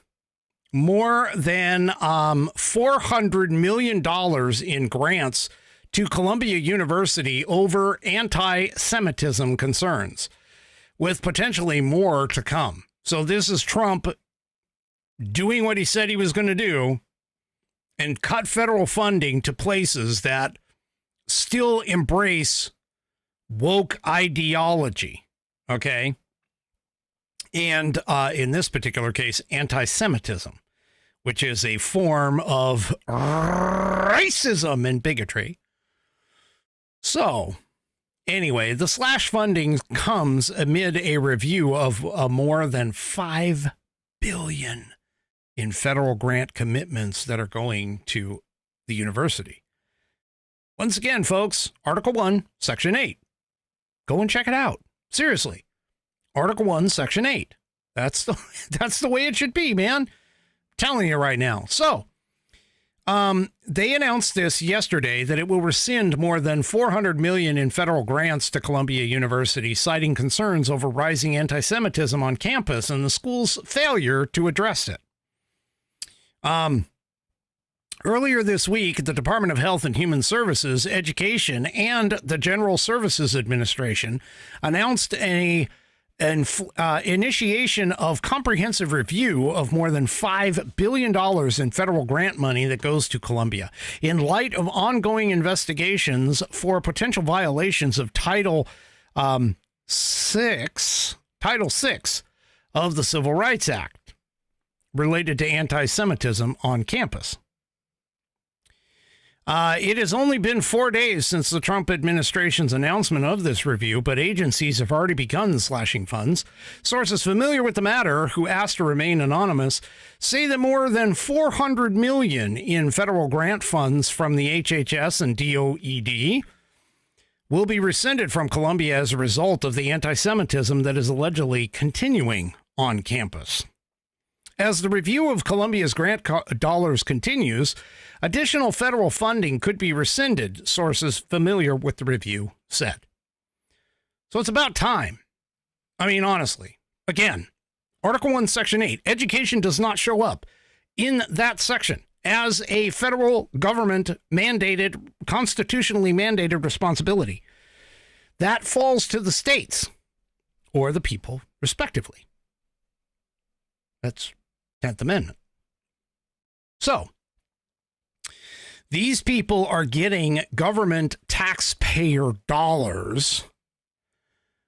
more than $400 million in grants to Columbia University over anti-Semitism concerns, with potentially more to come. So this is Trump doing what he said he was going to do and cut federal funding to places that still embrace woke ideology, okay? And in this particular case, anti-Semitism, which is a form of racism and bigotry. So, anyway, the slash funding comes amid a review of more than $5 billion in federal grant commitments that are going to the university. Once again, folks, Article 1, Section 8. Go and check it out. Seriously. Article 1, Section 8. That's the way it should be, man. I'm telling you right now. So, they announced this yesterday that it will rescind more than $400 million in federal grants to Columbia University, citing concerns over rising anti-Semitism on campus and the school's failure to address it. Earlier this week, the Department of Health and Human Services, Education, and the General Services Administration announced an initiation of comprehensive review of more than $5 billion in federal grant money that goes to Columbia in light of ongoing investigations for potential violations of Title VI of the Civil Rights Act related to anti-Semitism on campus. It has only been 4 days since the Trump administration's announcement of this review, but agencies have already begun slashing funds. Sources familiar with the matter, who asked to remain anonymous, say that more than $400 million in federal grant funds from the HHS and DOED will be rescinded from Columbia as a result of the anti-Semitism that is allegedly continuing on campus. As the review of Columbia's grant dollars continues, additional federal funding could be rescinded, sources familiar with the review said. So it's about time. I mean, honestly, again, Article 1, Section 8, education does not show up in that section as a federal government mandated, constitutionally mandated responsibility. That falls to the states or the people, respectively. That's 10th Amendment. So, these people are getting government taxpayer dollars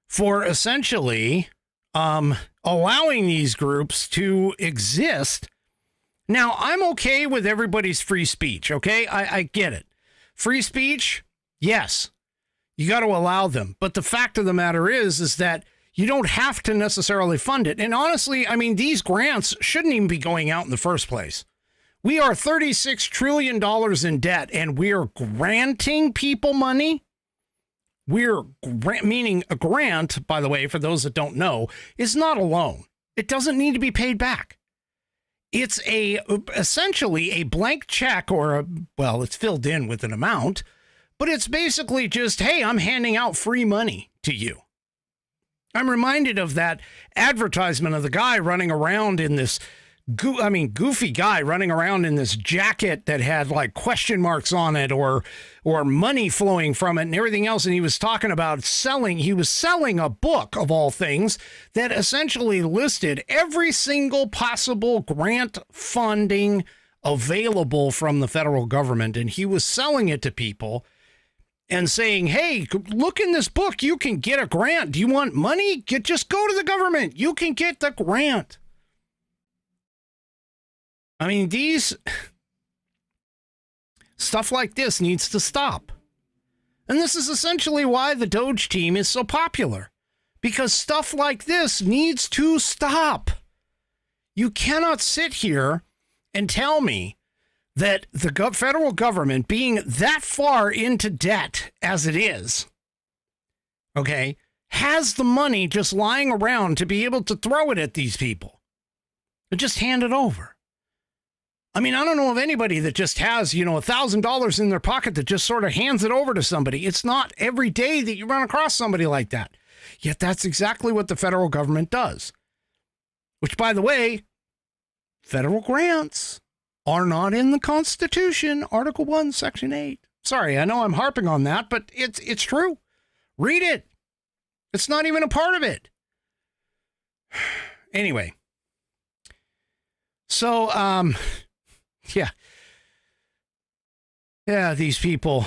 for essentially allowing these groups to exist. Now, I'm okay with everybody's free speech, okay? I get it. Free speech, yes, you got to allow them. But the fact of the matter is that you don't have to necessarily fund it. And honestly, I mean, these grants shouldn't even be going out in the first place. We are $36 trillion in debt, and we're granting people money. Meaning a grant, by the way, for those that don't know, is not a loan. It doesn't need to be paid back. It's essentially a blank check it's filled in with an amount, but it's basically just, hey, I'm handing out free money to you. I'm reminded of that advertisement of the guy running around in this, goofy guy running around in this jacket that had like question marks on it or money flowing from it and everything else. And he was talking about he was selling a book of all things that essentially listed every single possible grant funding available from the federal government. And he was selling it to people and saying, hey, look in this book, you can get a grant. Do you want money? Just go to the government. You can get the grant. I mean, stuff like this needs to stop. And this is essentially why the Doge team is so popular. Because stuff like this needs to stop. You cannot sit here and tell me that the federal government, being that far into debt as it is, okay, has the money just lying around to be able to throw it at these people. And just hand it over. I mean, I don't know of anybody that just has, $1,000 in their pocket that just sort of hands it over to somebody. It's not every day that you run across somebody like that. Yet that's exactly what the federal government does. Which, by the way, federal grants are not in the Constitution, Article 1, Section 8. Sorry, I know I'm harping on that, but it's true. Read it. It's not even a part of it. Anyway. So, yeah, these people,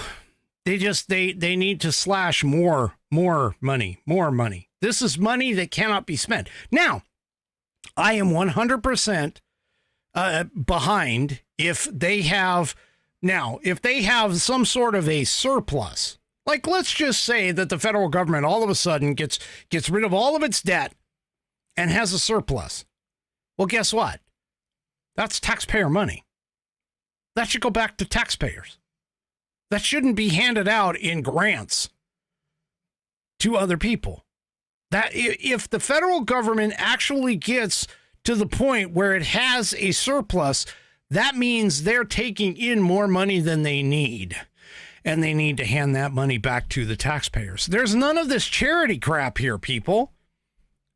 they need to slash more money. This is money that cannot be spent. Now, I am 100% behind if they have some sort of a surplus. Like, let's just say that the federal government all of a sudden gets rid of all of its debt and has a surplus. Well, guess what? That's taxpayer money. That should go back to taxpayers. That shouldn't be handed out in grants to other people. That if the federal government actually gets to the point where it has a surplus, that means they're taking in more money than they need. And they need to hand that money back to the taxpayers. There's none of this charity crap here, people.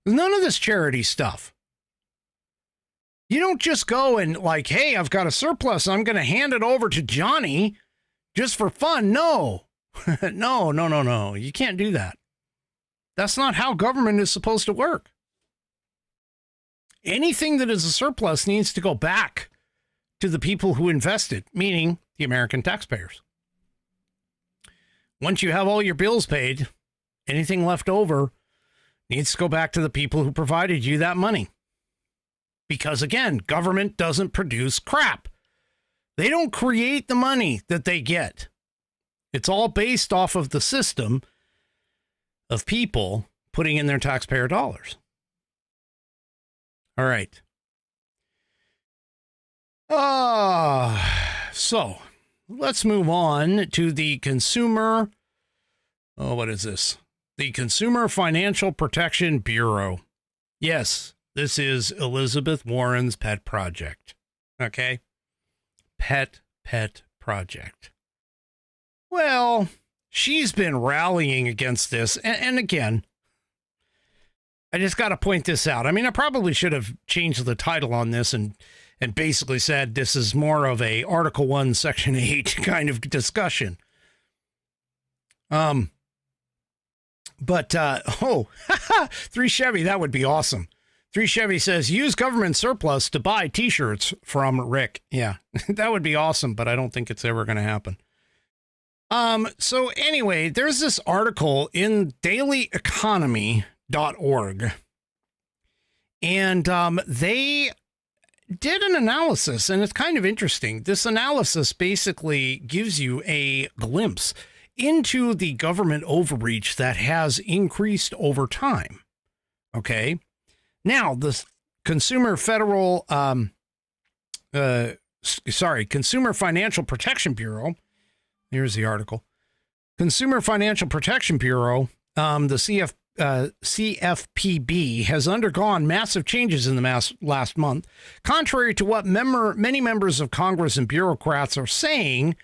None of this charity stuff. You don't just go and like, hey, I've got a surplus. I'm going to hand it over to Johnny just for fun. No, no. You can't do that. That's not how government is supposed to work. Anything that is a surplus needs to go back to the people who invested, meaning the American taxpayers. Once you have all your bills paid, anything left over needs to go back to the people who provided you that money. Because again, government doesn't produce crap. They don't create the money that they get. It's all based off of the system of people putting in their taxpayer dollars. All right. So let's move on to the consumer. Oh, what is this? The Consumer Financial Protection Bureau. Yes, this is Elizabeth Warren's pet project. Okay? Pet project. Well, she's been rallying against this. And again, I just got to point this out. I mean, I probably should have changed the title on this and basically said this is more of a Article 1, Section 8 kind of discussion. But 3 Chevy, that would be awesome. 3 Chevy says, use government surplus to buy T-shirts from Rick. Yeah, that would be awesome, but I don't think it's ever going to happen. So anyway, there's this article in dailyeconomy.org, and they did an analysis, and it's kind of interesting. This analysis basically gives you a glimpse into the government overreach that has increased over time. Okay. Now, the Consumer Financial Protection Bureau. Here's the article. Consumer Financial Protection Bureau, the CFPB, has undergone massive changes in the last month. Contrary to what many members of Congress and bureaucrats are saying,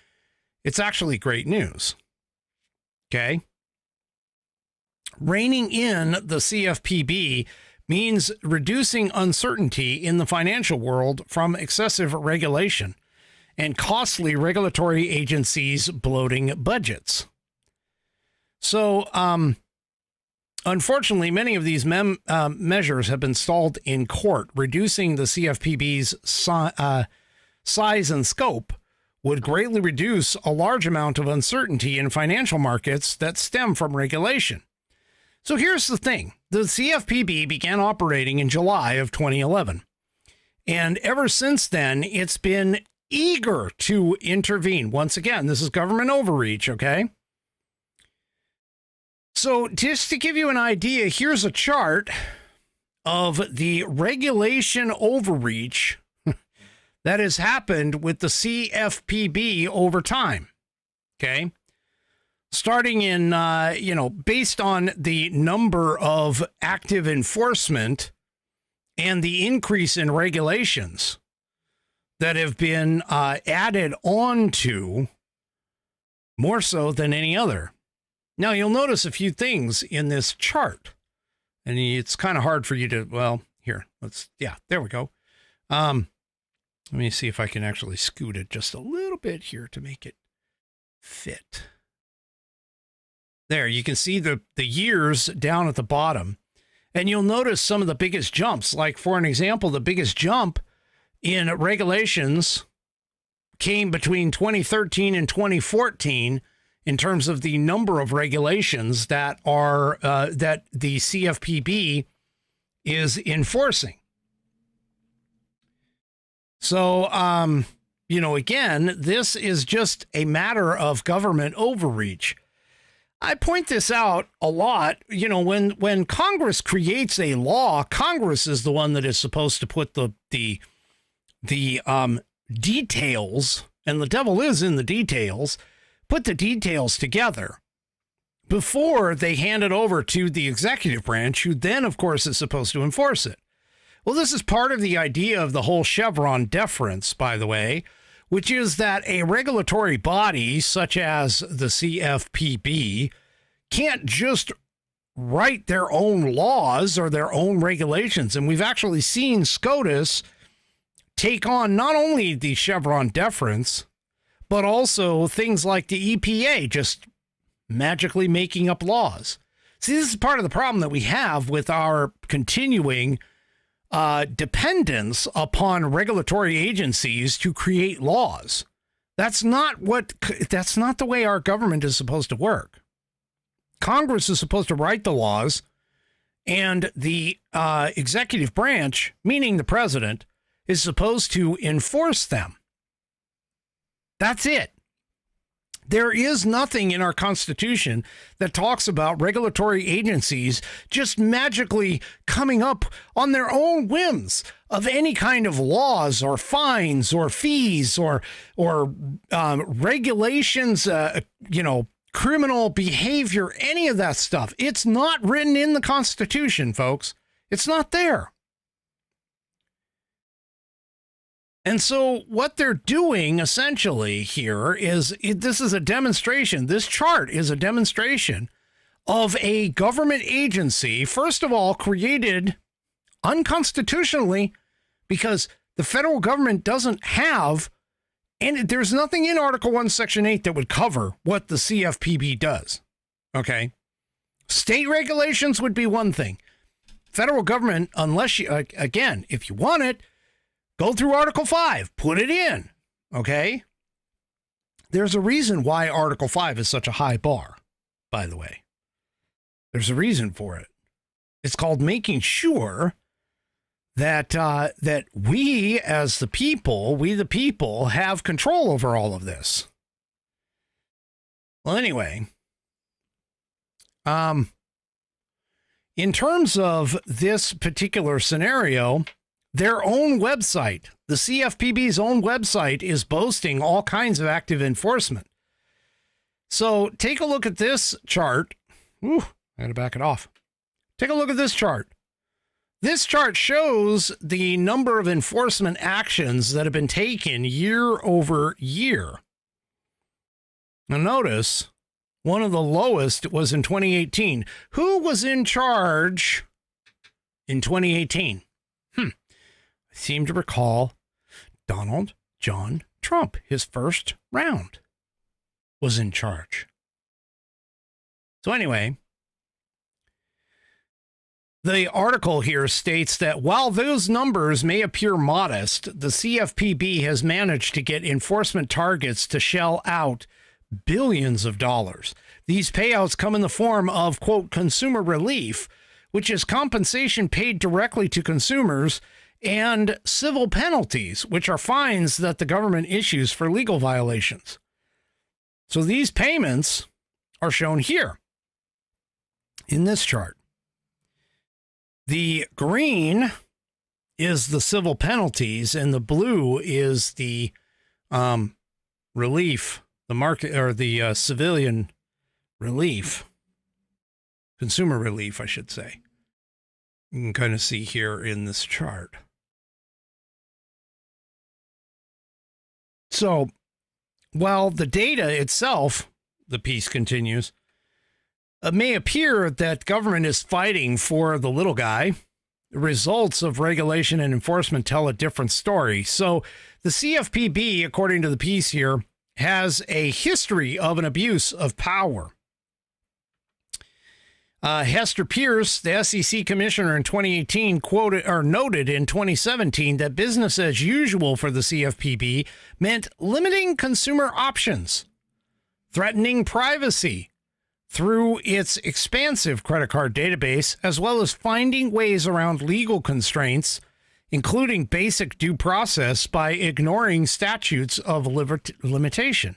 it's actually great news. Okay. Reining in the CFPB means reducing uncertainty in the financial world from excessive regulation and costly regulatory agencies bloating budgets. So, unfortunately, many of these measures have been stalled in court. Reducing the CFPB's size and scope would greatly reduce a large amount of uncertainty in financial markets that stem from regulation. So here's the thing. The CFPB began operating in July of 2011. And ever since then, it's been eager to intervene. Once again, this is government overreach, okay? So just to give you an idea, here's a chart of the regulation overreach that has happened with the CFPB over time. Okay. Starting in, based on the number of active enforcement and the increase in regulations that have been added on to more so than any other. Now, you'll notice a few things in this chart, and it's kind of hard for you to, well, here, there we go. Let me see if I can actually scoot it just a little bit here to make it fit. There, you can see the years down at the bottom, and you'll notice some of the biggest jumps. Like, for an example, the biggest jump in regulations came between 2013 and 2014 in terms of the number of regulations that are that the CFPB is enforcing. So, again, this is just a matter of government overreach. I point this out a lot. When Congress creates a law, Congress is the one that is supposed to put the details, and the devil is in the details, put the details together before they hand it over to the executive branch, who then, of course, is supposed to enforce it. Well, this is part of the idea of the whole Chevron deference, by the way, which is that a regulatory body such as the CFPB can't just write their own laws or their own regulations. And we've actually seen SCOTUS take on not only the Chevron deference, but also things like the EPA just magically making up laws. See, this is part of the problem that we have with our continuing dependence upon regulatory agencies to create laws. That's not the way our government is supposed to work. Congress is supposed to write the laws, and the executive branch, meaning the president, is supposed to enforce them. That's it. There is nothing in our Constitution that talks about regulatory agencies just magically coming up on their own whims of any kind of laws or fines or fees or regulations, criminal behavior, any of that stuff. It's not written in the Constitution, folks. It's not there. And so what they're doing essentially here is this is a demonstration. This chart is a demonstration of a government agency, first of all, created unconstitutionally because the federal government doesn't have, and there's nothing in Article 1, Section 8 that would cover what the CFPB does. Okay. State regulations would be one thing. Federal government, unless you, again, if you want it, go through Article 5, put it in, okay? There's a reason why Article 5 is such a high bar, by the way. There's a reason for it. It's called making sure that that we as the people, have control over all of this. Well, anyway, in terms of this particular scenario, their own website, the CFPB's own website, is boasting all kinds of active enforcement. So take a look at this chart. Ooh, I gotta back it off. Take a look at this chart. This chart shows the number of enforcement actions that have been taken year over year. Now notice, one of the lowest was in 2018. Who was in charge in 2018? I seem to recall Donald John Trump. His first round was in charge. So anyway, the article here states that while those numbers may appear modest, the CFPB has managed to get enforcement targets to shell out billions of dollars. These payouts come in the form of, quote, consumer relief, which is compensation paid directly to consumers, and civil penalties, which are fines that the government issues for legal violations. So these payments are shown here in this chart. The green is the civil penalties, and the blue is the relief, the market, or the civilian relief, consumer relief, I should say. You can kind of see here in this chart. So while the data itself, the piece continues, it may appear that government is fighting for the little guy. The results of regulation and enforcement tell a different story. So the CFPB, according to the piece here, has a history of an abuse of power. Hester Pierce, the SEC commissioner in 2018, noted in 2017 that business as usual for the CFPB meant limiting consumer options, threatening privacy through its expansive credit card database, as well as finding ways around legal constraints, including basic due process, by ignoring statutes of limitation.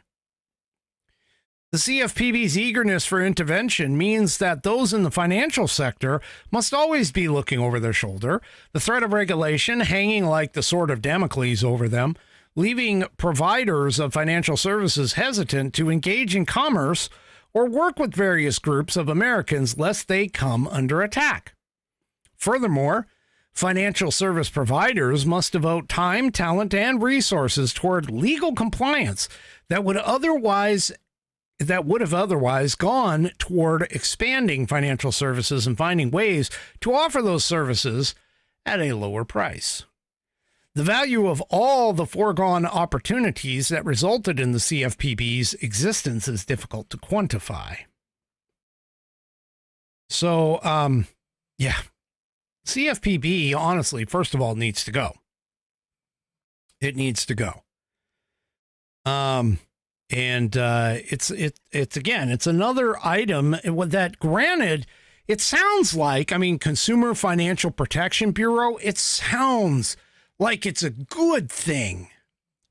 The CFPB's eagerness for intervention means that those in the financial sector must always be looking over their shoulder, the threat of regulation hanging like the sword of Damocles over them, leaving providers of financial services hesitant to engage in commerce or work with various groups of Americans lest they come under attack. Furthermore, financial service providers must devote time, talent, and resources toward legal compliance that would have otherwise gone toward expanding financial services and finding ways to offer those services at a lower price. The value of all the foregone opportunities that resulted in the CFPB's existence is difficult to quantify. So, CFPB, honestly, first of all, needs to go. It needs to go. It's another item that, granted, it sounds like, Consumer Financial Protection Bureau, it sounds like it's a good thing,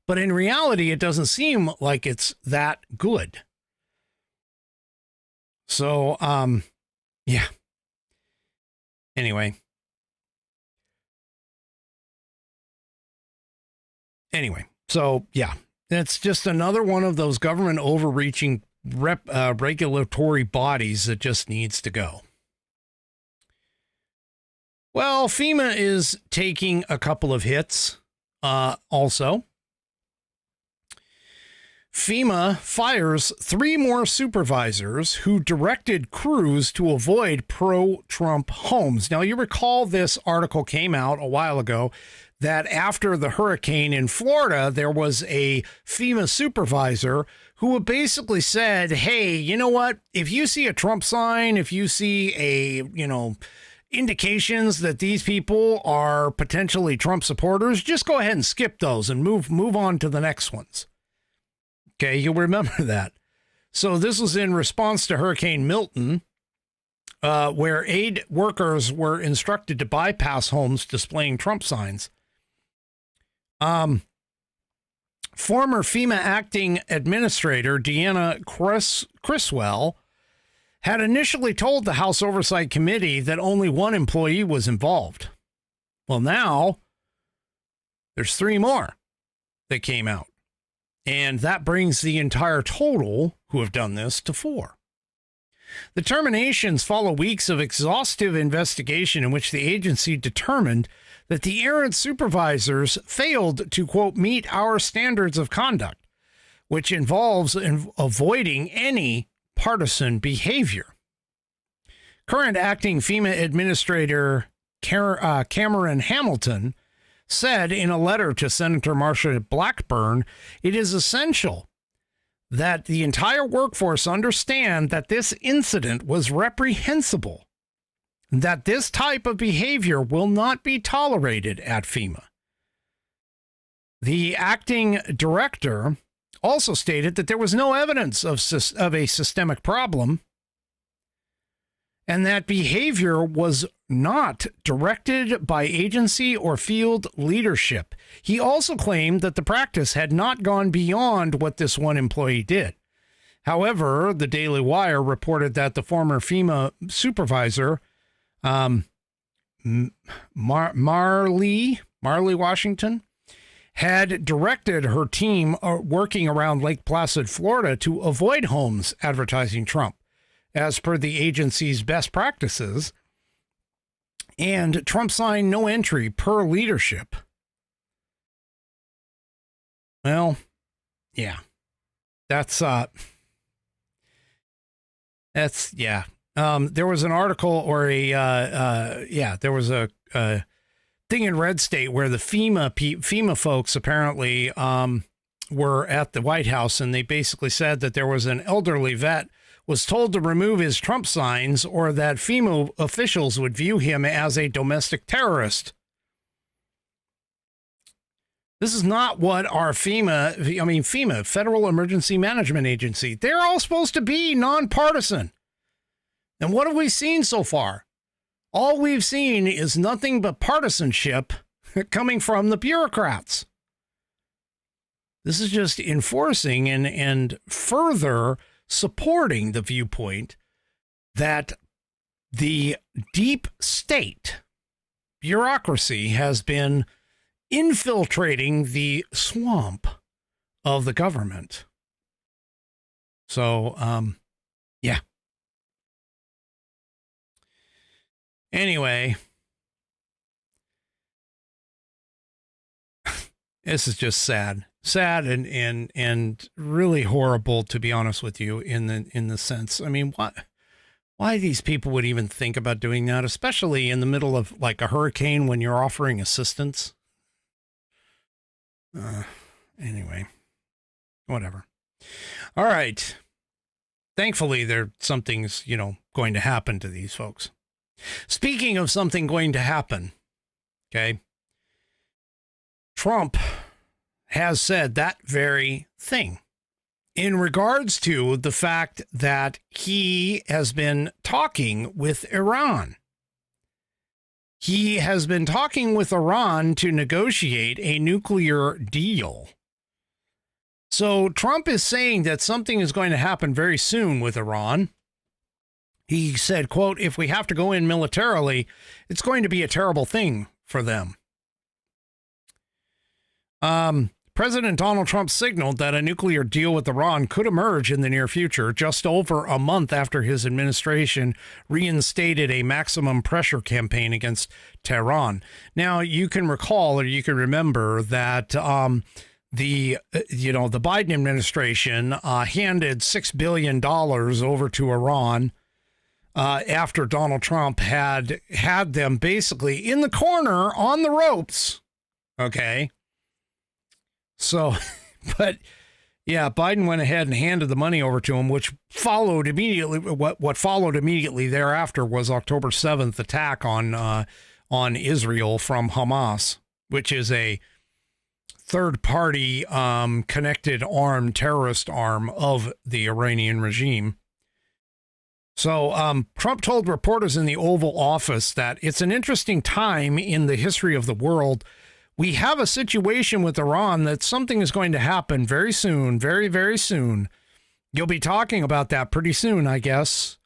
But in reality, it doesn't seem like it's that good. So, yeah. Anyway, so yeah, it's just another one of those government overreaching regulatory bodies that just needs to go. Well, FEMA is taking a couple of hits also. FEMA fires 3 more supervisors who directed crews to avoid pro-Trump homes. Now, you recall this article came out a while ago that after the hurricane in Florida, there was a FEMA supervisor who basically said, hey, you know what? If you see a Trump sign, if you see indications that these people are potentially Trump supporters, just go ahead and skip those and move on to the next ones. Okay, you'll remember that. So this was in response to Hurricane Milton, where aid workers were instructed to bypass homes displaying Trump signs. Former FEMA acting administrator Deanna Criswell had initially told the House Oversight Committee that only 1 employee was involved. Well, now there's 3 more that came out. And that brings the entire total who have done this to 4. The terminations follow weeks of exhaustive investigation in which the agency determined that the errant supervisors failed to, quote, meet our standards of conduct, which involves avoiding any partisan behavior. Current acting FEMA Administrator Cameron Hamilton said in a letter to Senator Marsha Blackburn, it is essential that the entire workforce understand that this incident was reprehensible, that this type of behavior will not be tolerated at FEMA. The acting director also stated that there was no evidence of a systemic problem and that behavior was not directed by agency or field leadership. He also claimed that the practice had not gone beyond what this one employee did. However, the Daily Wire reported that the former FEMA supervisor, Marley Washington, had directed her team working around Lake Placid, Florida, to avoid homes advertising Trump, as per the agency's best practices, and Trump signed no entry per leadership. Well, yeah, that's yeah. There was an article or there was a thing in Red State where the FEMA folks apparently were at the White House, and they basically said that there was an elderly vet was told to remove his Trump signs or that FEMA officials would view him as a domestic terrorist. This is not what our FEMA, Federal Emergency Management Agency, they're all supposed to be nonpartisan. And what have we seen so far? All we've seen is nothing but partisanship coming from the bureaucrats. This is just enforcing and further supporting the viewpoint that the deep state bureaucracy has been infiltrating the swamp of the government. So, yeah. Anyway, this is just sad and really horrible, to be honest with you, in the sense. I mean, why these people would even think about doing that, especially in the middle of like a hurricane when you're offering assistance. Anyway, whatever. All right. Thankfully, something's, going to happen to these folks. Speaking of something going to happen, okay, Trump has said that very thing in regards to the fact that he has been talking with Iran. He has been talking with Iran to negotiate a nuclear deal. So Trump is saying that something is going to happen very soon with Iran. He said, quote, if we have to go in militarily, it's going to be a terrible thing for them. President Donald Trump signaled that a nuclear deal with Iran could emerge in the near future, just over a month after his administration reinstated a maximum pressure campaign against Tehran. Now, you can recall, or you can remember that the Biden administration handed $6 billion over to Iran after Donald Trump had them basically in the corner on the ropes. Okay. So, but yeah, Biden went ahead and handed the money over to him, which followed immediately. What followed immediately thereafter was October 7th attack on Israel from Hamas, which is a third-party connected terrorist arm of the Iranian regime. So Trump told reporters in the Oval Office that it's an interesting time in the history of the world. We have a situation with Iran that something is going to happen very soon, very, very soon. You'll be talking about that pretty soon, I guess.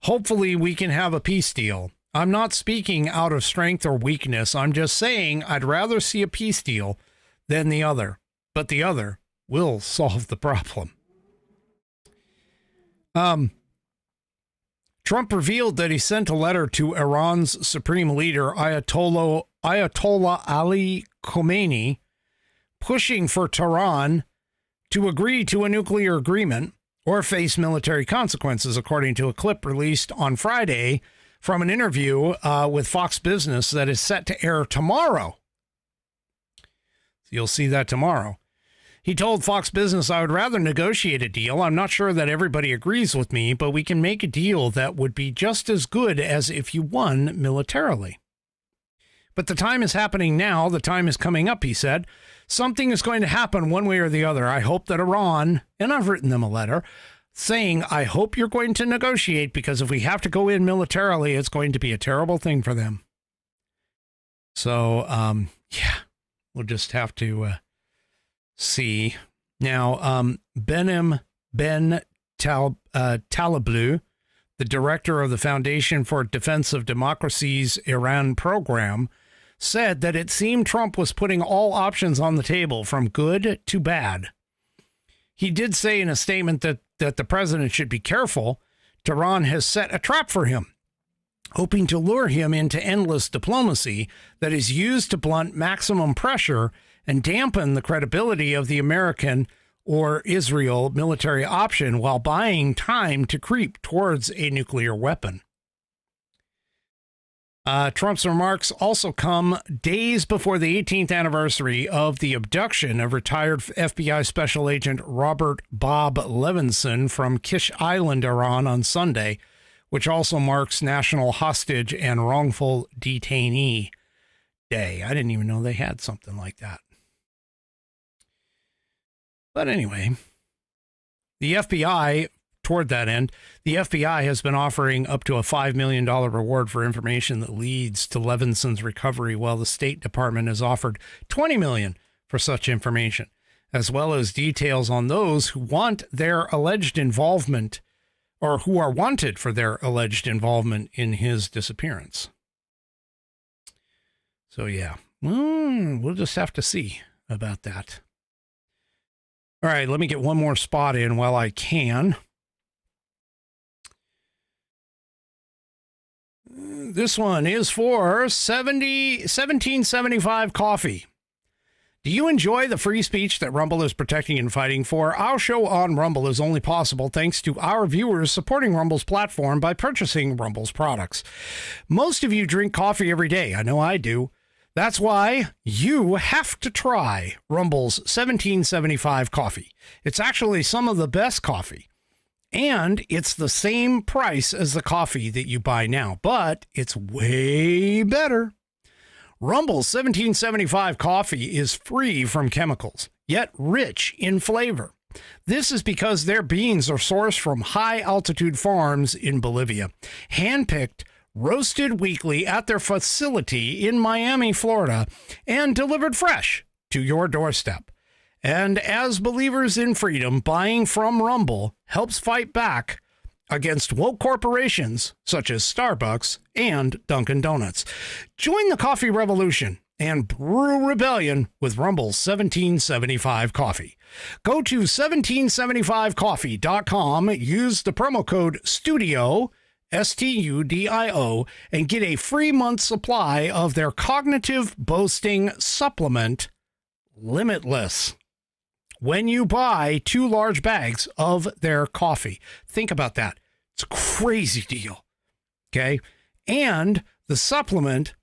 Hopefully we can have a peace deal. I'm not speaking out of strength or weakness. I'm just saying I'd rather see a peace deal than the other. But the other will solve the problem. Trump revealed that he sent a letter to Iran's supreme leader, Ayatollah Ali Khamenei, pushing for Tehran to agree to a nuclear agreement or face military consequences, according to a clip released on Friday from an interview with Fox Business that is set to air tomorrow. So you'll see that tomorrow. He told Fox Business, I would rather negotiate a deal. I'm not sure that everybody agrees with me, but we can make a deal that would be just as good as if you won militarily. But the time is happening now. The time is coming up, he said. Something is going to happen one way or the other. I hope that Iran, and I've written them a letter, saying, I hope you're going to negotiate, because if we have to go in militarily, it's going to be a terrible thing for them. So, yeah, we'll just have to see. Now, Ben Taliblu, the director of the Foundation for Defense of Democracy's Iran program, said that it seemed Trump was putting all options on the table, from good to bad. He did say in a statement that the president should be careful. Tehran has set a trap for him, hoping to lure him into endless diplomacy that is used to blunt maximum pressure and dampen the credibility of the American or Israel military option while buying time to creep towards a nuclear weapon. Trump's remarks also come days before the 18th anniversary of the abduction of retired FBI Special Agent Robert Bob Levinson from Kish Island, Iran on Sunday, which also marks National Hostage and Wrongful Detainee Day. I didn't even know they had something like that. But anyway, the FBI, toward that end, the FBI has been offering up to a $5 million reward for information that leads to Levinson's recovery, while the State Department has offered $20 million for such information, as well as details on those who want their alleged involvement, or who are wanted for their alleged involvement in his disappearance. So, yeah, we'll just have to see about that. All right, let me get one more spot in while I can. This one is for 1775 Coffee. Do you enjoy the free speech that Rumble is protecting and fighting for? Our show on Rumble is only possible thanks to our viewers supporting Rumble's platform by purchasing Rumble's products. Most of you drink coffee every day. I know I do. That's why you have to try Rumble's 1775 coffee. It's actually some of the best coffee. And it's the same price as the coffee that you buy now, but it's way better. Rumble's 1775 coffee is free from chemicals, yet rich in flavor. This is because their beans are sourced from high-altitude farms in Bolivia, handpicked, roasted weekly at their facility in Miami, Florida, and delivered fresh to your doorstep. And as believers in freedom, buying from Rumble helps fight back against woke corporations such as Starbucks and Dunkin' Donuts. Join the coffee revolution and brew rebellion with Rumble's 1775 coffee. Go to 1775coffee.com, use the promo code STUDIO, STUDIO, and get a free month supply of their cognitive boosting supplement, Limitless, when you buy 2 large bags of their coffee. Think about that. It's a crazy deal. Okay. And the supplement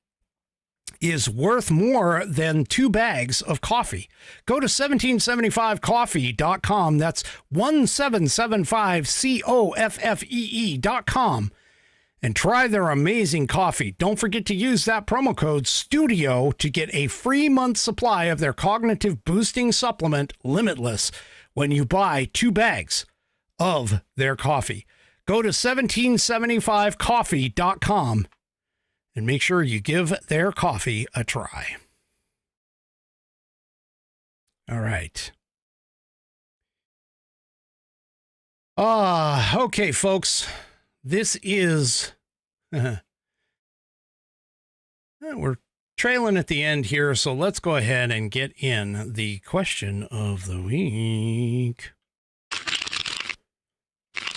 is worth more than 2 bags of coffee. Go to 1775coffee.com. That's 1775coffee.com and try their amazing coffee. Don't forget to use that promo code STUDIO to get a free month supply of their cognitive boosting supplement, Limitless, when you buy 2 bags of their coffee. Go to 1775coffee.com and make sure you give their coffee a try. All right. Okay, folks. This is... we're trailing at the end here, so let's go ahead and get in the question of the week.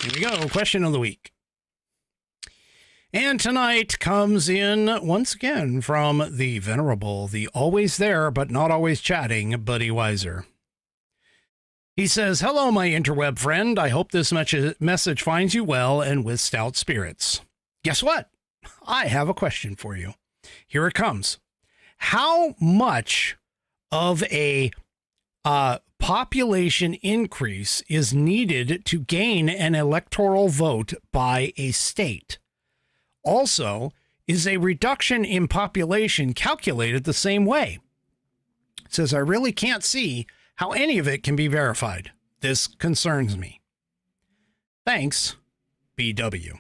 Here we go. Question of the week. And tonight comes in once again from the venerable, the always there but not always chatting Buddy Weiser. He says, "Hello, my interweb friend. I hope this message finds you well and with stout spirits. Guess what? I have a question for you. Here it comes. How much of a population increase is needed to gain an electoral vote by a state? Also, is a reduction in population calculated the same way?" It says, "I really can't see how any of it can be verified. This concerns me. Thanks, BW."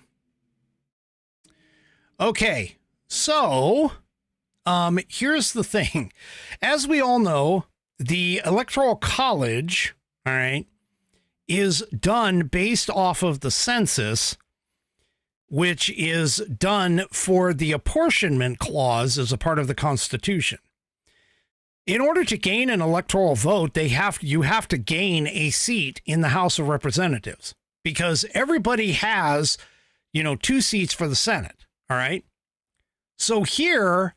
Okay, so here's the thing. As we all know, the Electoral College, all right, is done based off of the census, which is done for the apportionment clause as a part of the Constitution. In order to gain an electoral vote, you have to gain a seat in the House of Representatives, because everybody has, 2 seats for the Senate. All right. So here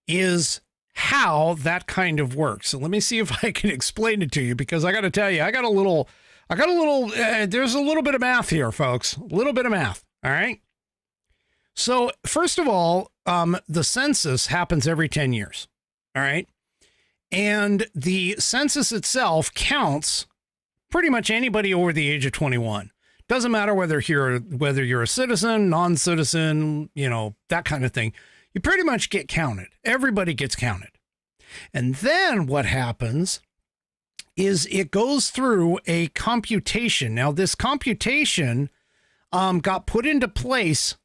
is how that kind of works. So let me see if I can explain it to you, because I got to tell you, there's a little bit of math here, folks, a little bit of math. All right. So first of all, the census happens every 10 years. All right. And the census itself counts pretty much anybody over the age of 21. Doesn't matter whether you're a citizen, non-citizen, that kind of thing. You pretty much get counted. Everybody gets counted. And then what happens is it goes through a computation. Now, this computation got put into place,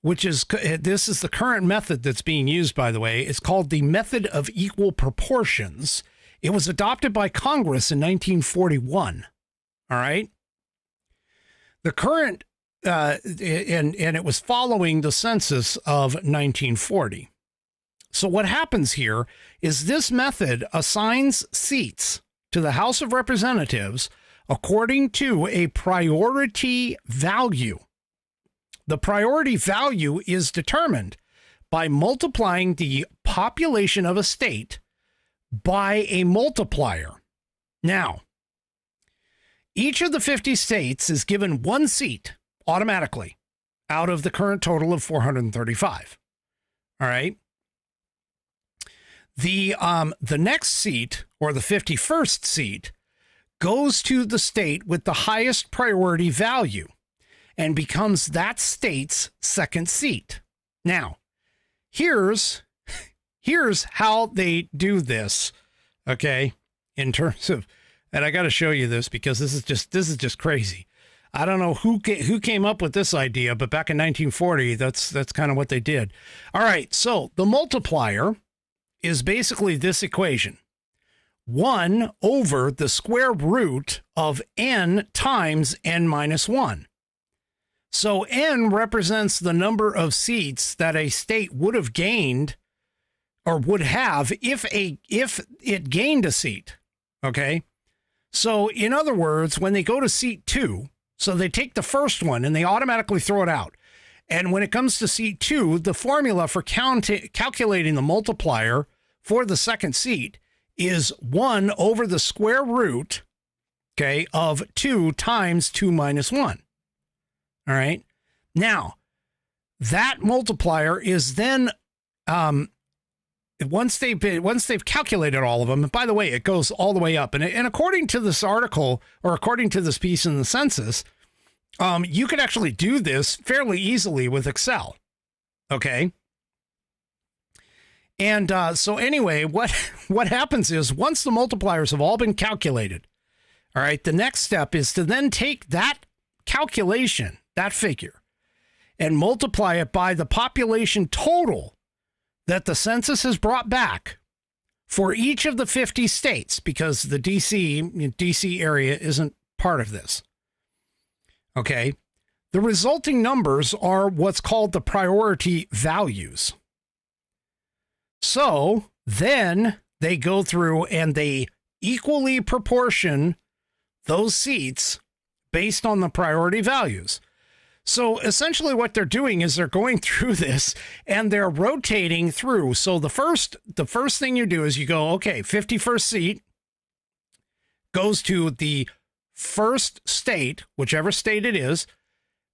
this is the current method that's being used, by the way. It's called the method of equal proportions. It was adopted by Congress in 1941. All right. The current, and it was following the census of 1940. So what happens here is this method assigns seats to the House of Representatives according to a priority value. The priority value is determined by multiplying the population of a state by a multiplier. Now, each of the 50 states is given 1 seat automatically out of the current total of 435. All right. The next seat, or the 51st seat, goes to the state with the highest priority value and becomes that state's second seat. Now, here's how they do this, okay, in terms of, and I got to show you this because this is just crazy. I don't know who came up with this idea, but back in 1940, that's kind of what they did. All right, so the multiplier is basically this equation. 1 over the square root of n times n minus 1. So n represents the number of seats that a state would have gained or would have if it gained a seat. Okay? So in other words, when they go to seat 2, so they take the first one and they automatically throw it out. And when it comes to seat 2, the formula for calculating the multiplier for the second seat is 1 over the square root, okay, of 2 times 2 minus 1. All right. Now, that multiplier is then, once they've calculated all of them, and by the way, it goes all the way up. And according to this article, or according to this piece in the census, you could actually do this fairly easily with Excel. Okay. And so anyway, what happens is once the multipliers have all been calculated, all right, the next step is to then take that calculation, that figure, and multiply it by the population total that the census has brought back for each of the 50 states, because the DC area isn't part of this. Okay. The resulting numbers are what's called the priority values. So then they go through and they equally proportion those seats based on the priority values. So essentially what they're doing is they're going through this and they're rotating through. So the first thing you do is you go, okay, 51st seat goes to the first state, whichever state it is,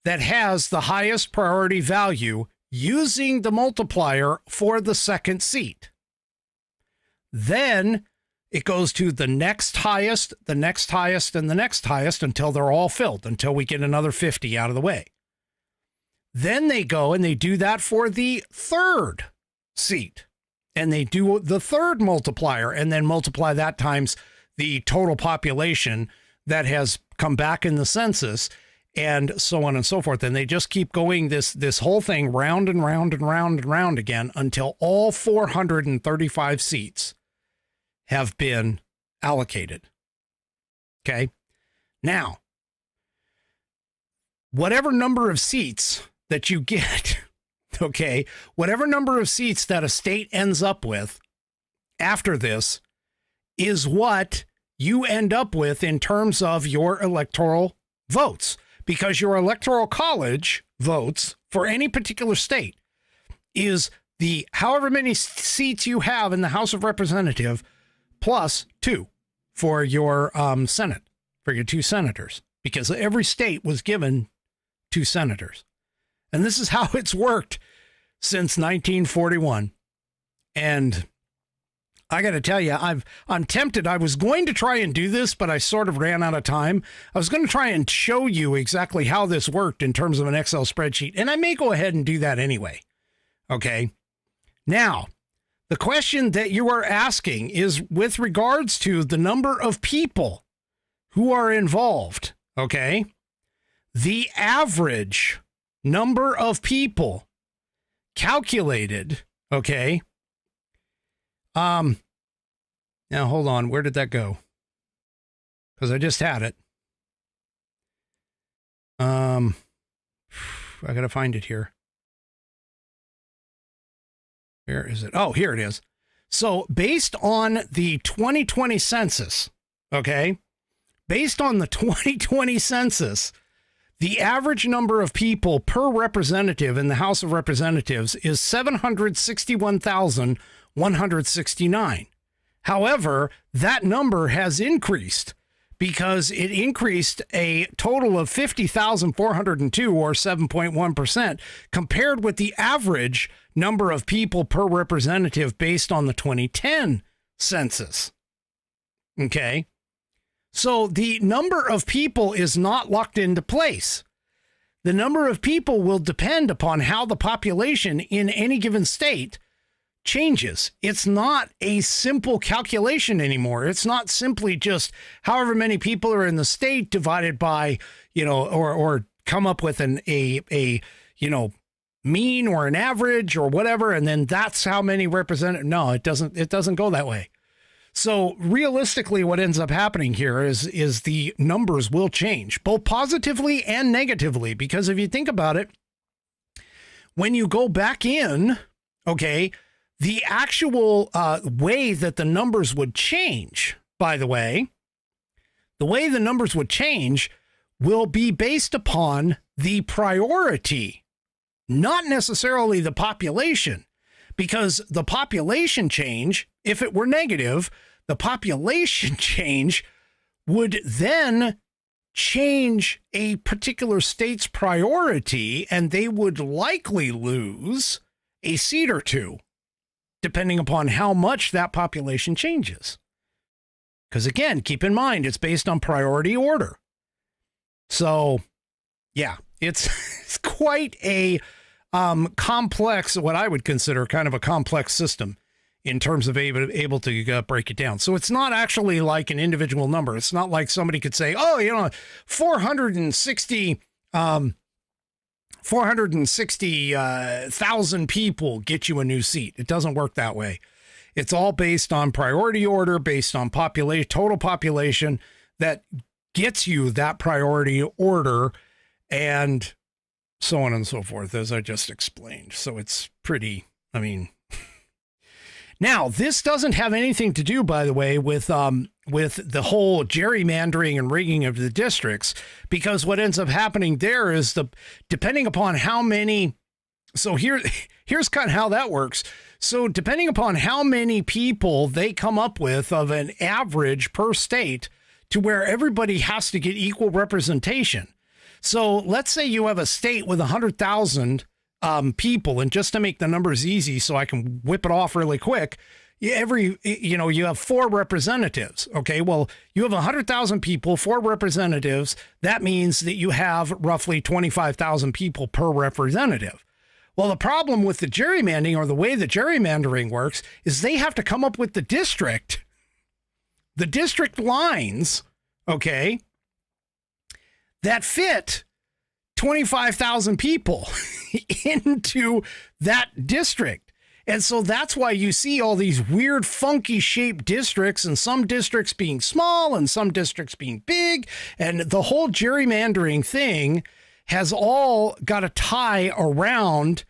that has the highest priority value using the multiplier for the second seat. Then it goes to the next highest, the next highest, and the next highest until they're all filled, until we get another 50 out of the way. Then they go and they do that for the third seat. And they do the third multiplier and then multiply that times the total population that has come back in the census, and so on and so forth. And they just keep going this whole thing round and round and round and round again until all 435 seats have been allocated. Okay. Now, whatever number of seats that you get, okay, whatever number of seats that a state ends up with after this is what you end up with in terms of your electoral votes, because your electoral college votes for any particular state is the however many seats you have in the House of Representatives plus 2 for your Senate, for your 2 senators, because every state was given 2 senators. And this is how it's worked since 1941. And I got to tell you, I'm tempted. I was going to try and do this, but I sort of ran out of time. I was going to try and show you exactly how this worked in terms of an Excel spreadsheet, and I may go ahead and do that anyway. Okay. Now, the question that you are asking is with regards to the number of people who are involved. Okay. The average number of people calculated. Okay. Now hold on. Where did that go? Because I just had it. I got to find it here. Where is it? Oh, here it is. So based on the 2020 census, okay, based on the 2020 census, the average number of people per representative in the House of Representatives is 761,169. However, that number has increased because it increased a total of 50,402 or 7.1% compared with the average number of people per representative based on the 2010 census. Okay. So the number of people is not locked into place. The number of people will depend upon how the population in any given state changes. It's not a simple calculation anymore. It's not simply just however many people are in the state divided by, or come up with a mean or an average or whatever, and then that's how many represent. No, it doesn't go that way. So realistically, what ends up happening here is the numbers will change, both positively and negatively, because if you think about it, when you go back in, okay, the actual way that the numbers would change, by the way the numbers would change will be based upon the priority, not necessarily the population, because the population change, if it were negative, the population change would then change a particular state's priority, and they would likely lose a seat or two, depending upon how much that population changes. Because again, keep in mind, it's based on priority order. So, yeah, it's quite a complex, what I would consider kind of a complex system in terms of able to break it down. So it's not actually like an individual number. It's not like somebody could say, oh, 460,000 people get you a new seat. It doesn't work that way. It's all based on priority order, based on total population that gets you that priority order, and so on and so forth, as I just explained. So it's pretty, now, this doesn't have anything to do, by the way, with the whole gerrymandering and rigging of the districts, because what ends up happening there is depending upon how many. So here's kind of how that works. So depending upon how many people they come up with of an average per state to where everybody has to get equal representation. So let's say you have a state with 100,000 people, and just to make the numbers easy so I can whip it off really quick, you have 4 representatives. Okay, well, you have 100,000 people, 4 representatives. That means that you have roughly 25,000 people per representative. Well, the problem with the gerrymandering, or the way the gerrymandering works, is they have to come up with the district lines, okay, that fit 25,000 people into that district. And so that's why you see all these weird, funky shaped districts, and some districts being small and some districts being big. And the whole gerrymandering thing has all got to tie around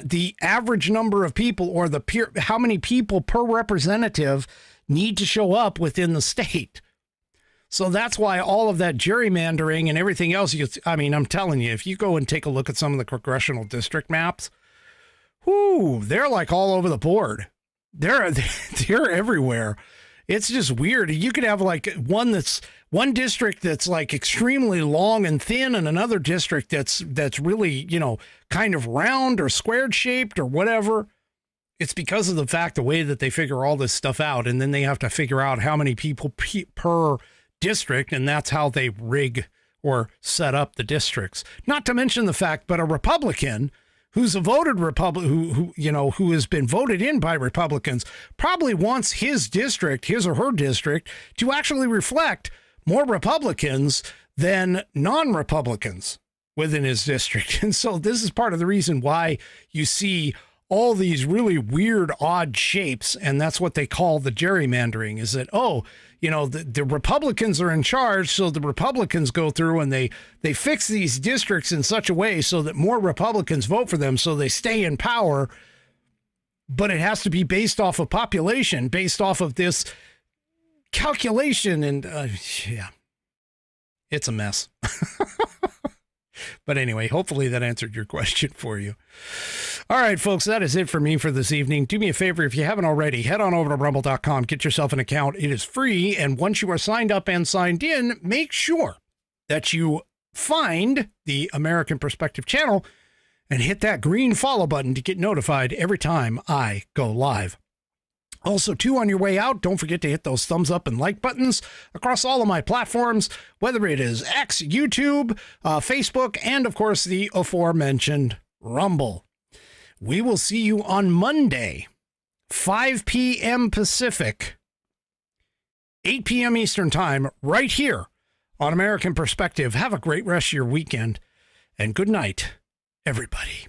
the average number of people, or how many people per representative need to show up within the state. So that's why all of that gerrymandering and everything else, I'm telling you, if you go and take a look at some of the congressional district maps, they're like all over the board. They're everywhere. It's just weird. You could have like one district that's like extremely long and thin, and another district that's really, kind of round or squared shaped or whatever. It's because of the way that they figure all this stuff out, and then they have to figure out how many people per district, and that's how they rig or set up the districts. Not to mention the fact, but a Republican who's a voted Republican, who has been voted in by Republicans, probably wants his or her district, to actually reflect more Republicans than non-Republicans within his district. And so this is part of the reason why you see all these really weird, odd shapes, and that's what they call the gerrymandering, is that, the Republicans are in charge, so the Republicans go through and they fix these districts in such a way so that more Republicans vote for them, so they stay in power, but it has to be based off of population, based off of this calculation, and it's a mess. But anyway, hopefully that answered your question for you. All right, folks, that is it for me for this evening. Do me a favor, if you haven't already, head on over to rumble.com, get yourself an account. It is free, and once you are signed up and signed in, make sure that you find the American Perspective channel and hit that green follow button to get notified every time I go live. Also, too, on your way out, don't forget to hit those thumbs up and like buttons across all of my platforms, whether it is X, YouTube, Facebook, and, of course, the aforementioned Rumble. We will see you on Monday, 5 p.m. Pacific, 8 p.m. Eastern Time, right here on American Perspective. Have a great rest of your weekend, and good night, everybody.